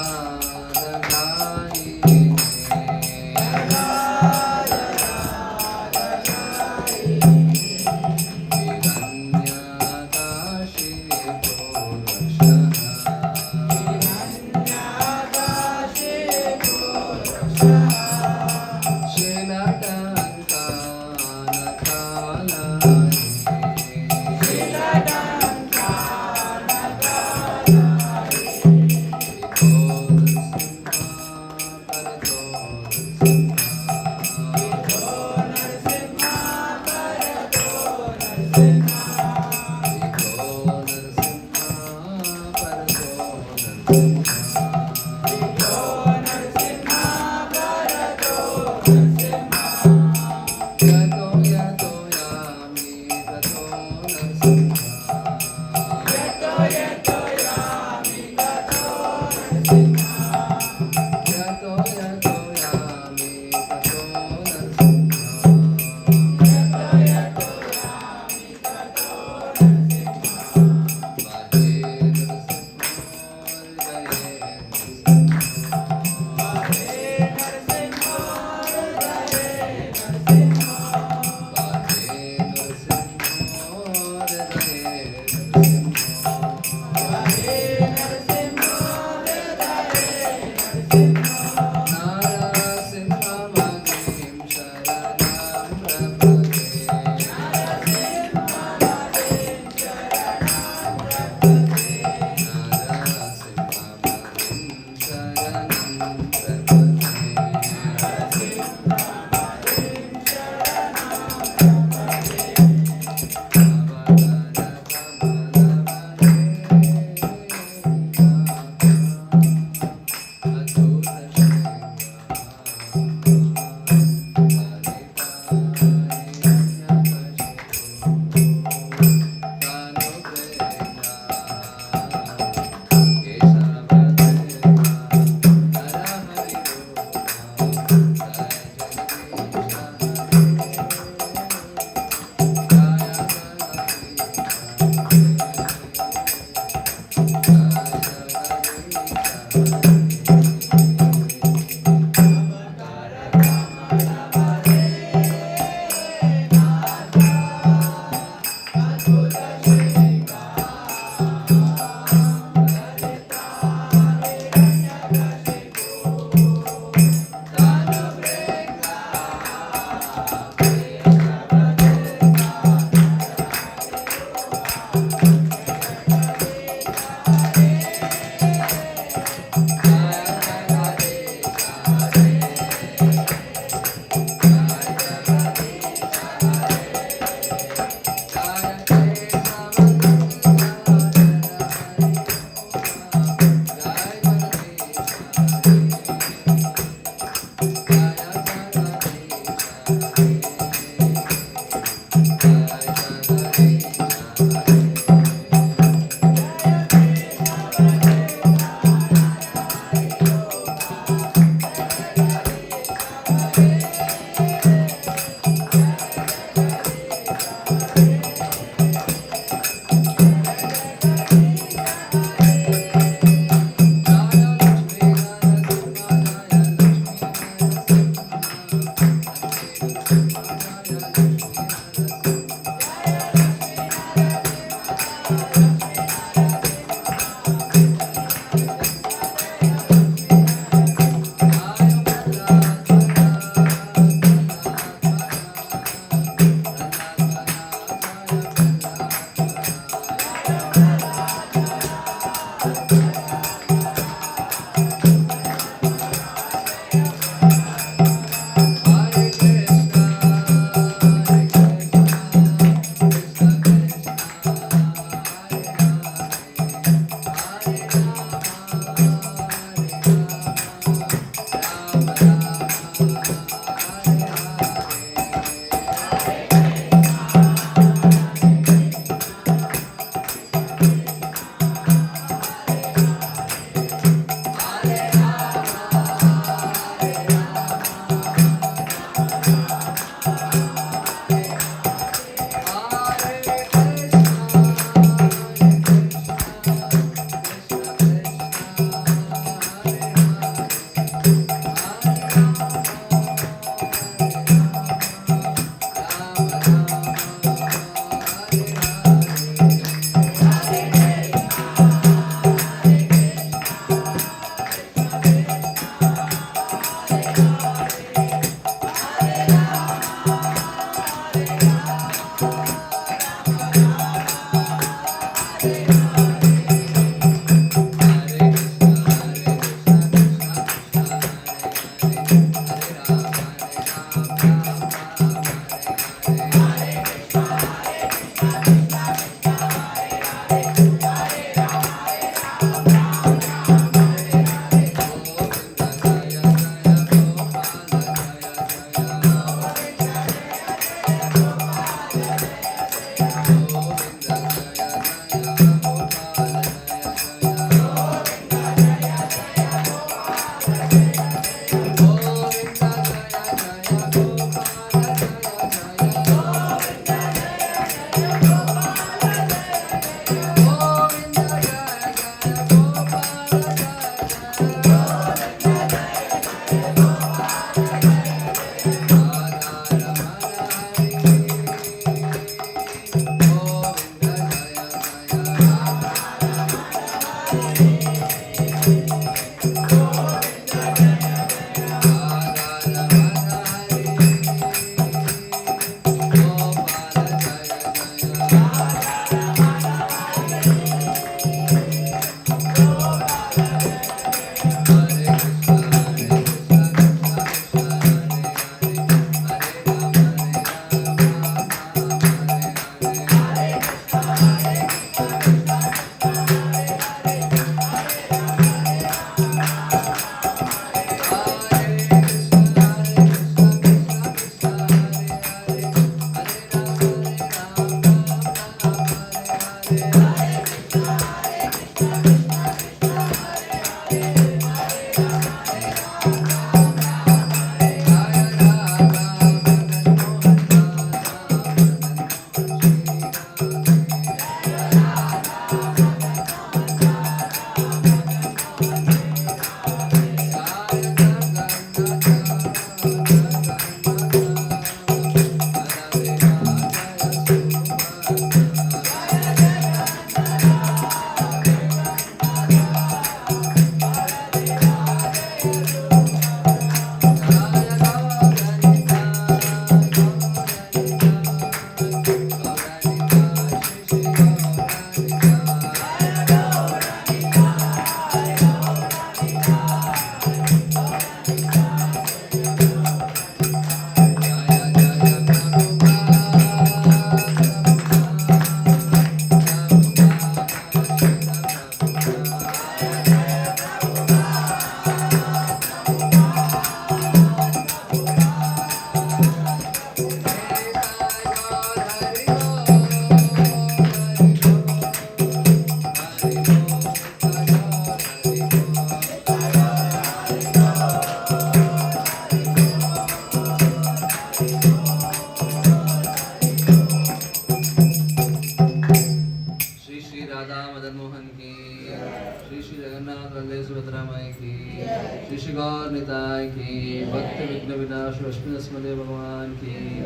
राधारमण की, श्री श्री गौर निताय की, भक्त विघ्न विनाश लक्ष्मी स्मृति भगवान की,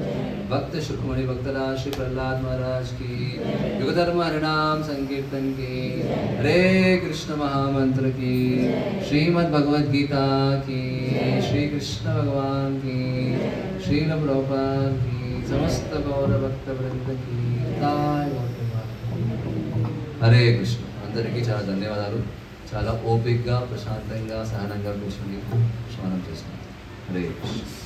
भक्त शुक्रमणि भक्तराज श्री प्रहलाद महाराज की, युग धर्म हरिनाम संकीर्तन की, हरे कृष्ण महामंत्र की, श्रीमद् भगवद गीता की, श्री कृष्ण भगवान की, श्रील प्रभुपाद की, समस्त गौर भक्त वृंद की जय। హరే కృష్ణ. అందరికీ చాలా ధన్యవాదాలు. చాలా ఓపికగా ప్రశాంతంగా సహనంగా కూర్చొని స్నానం చేస్తున్నాను. హరే కృష్ణ.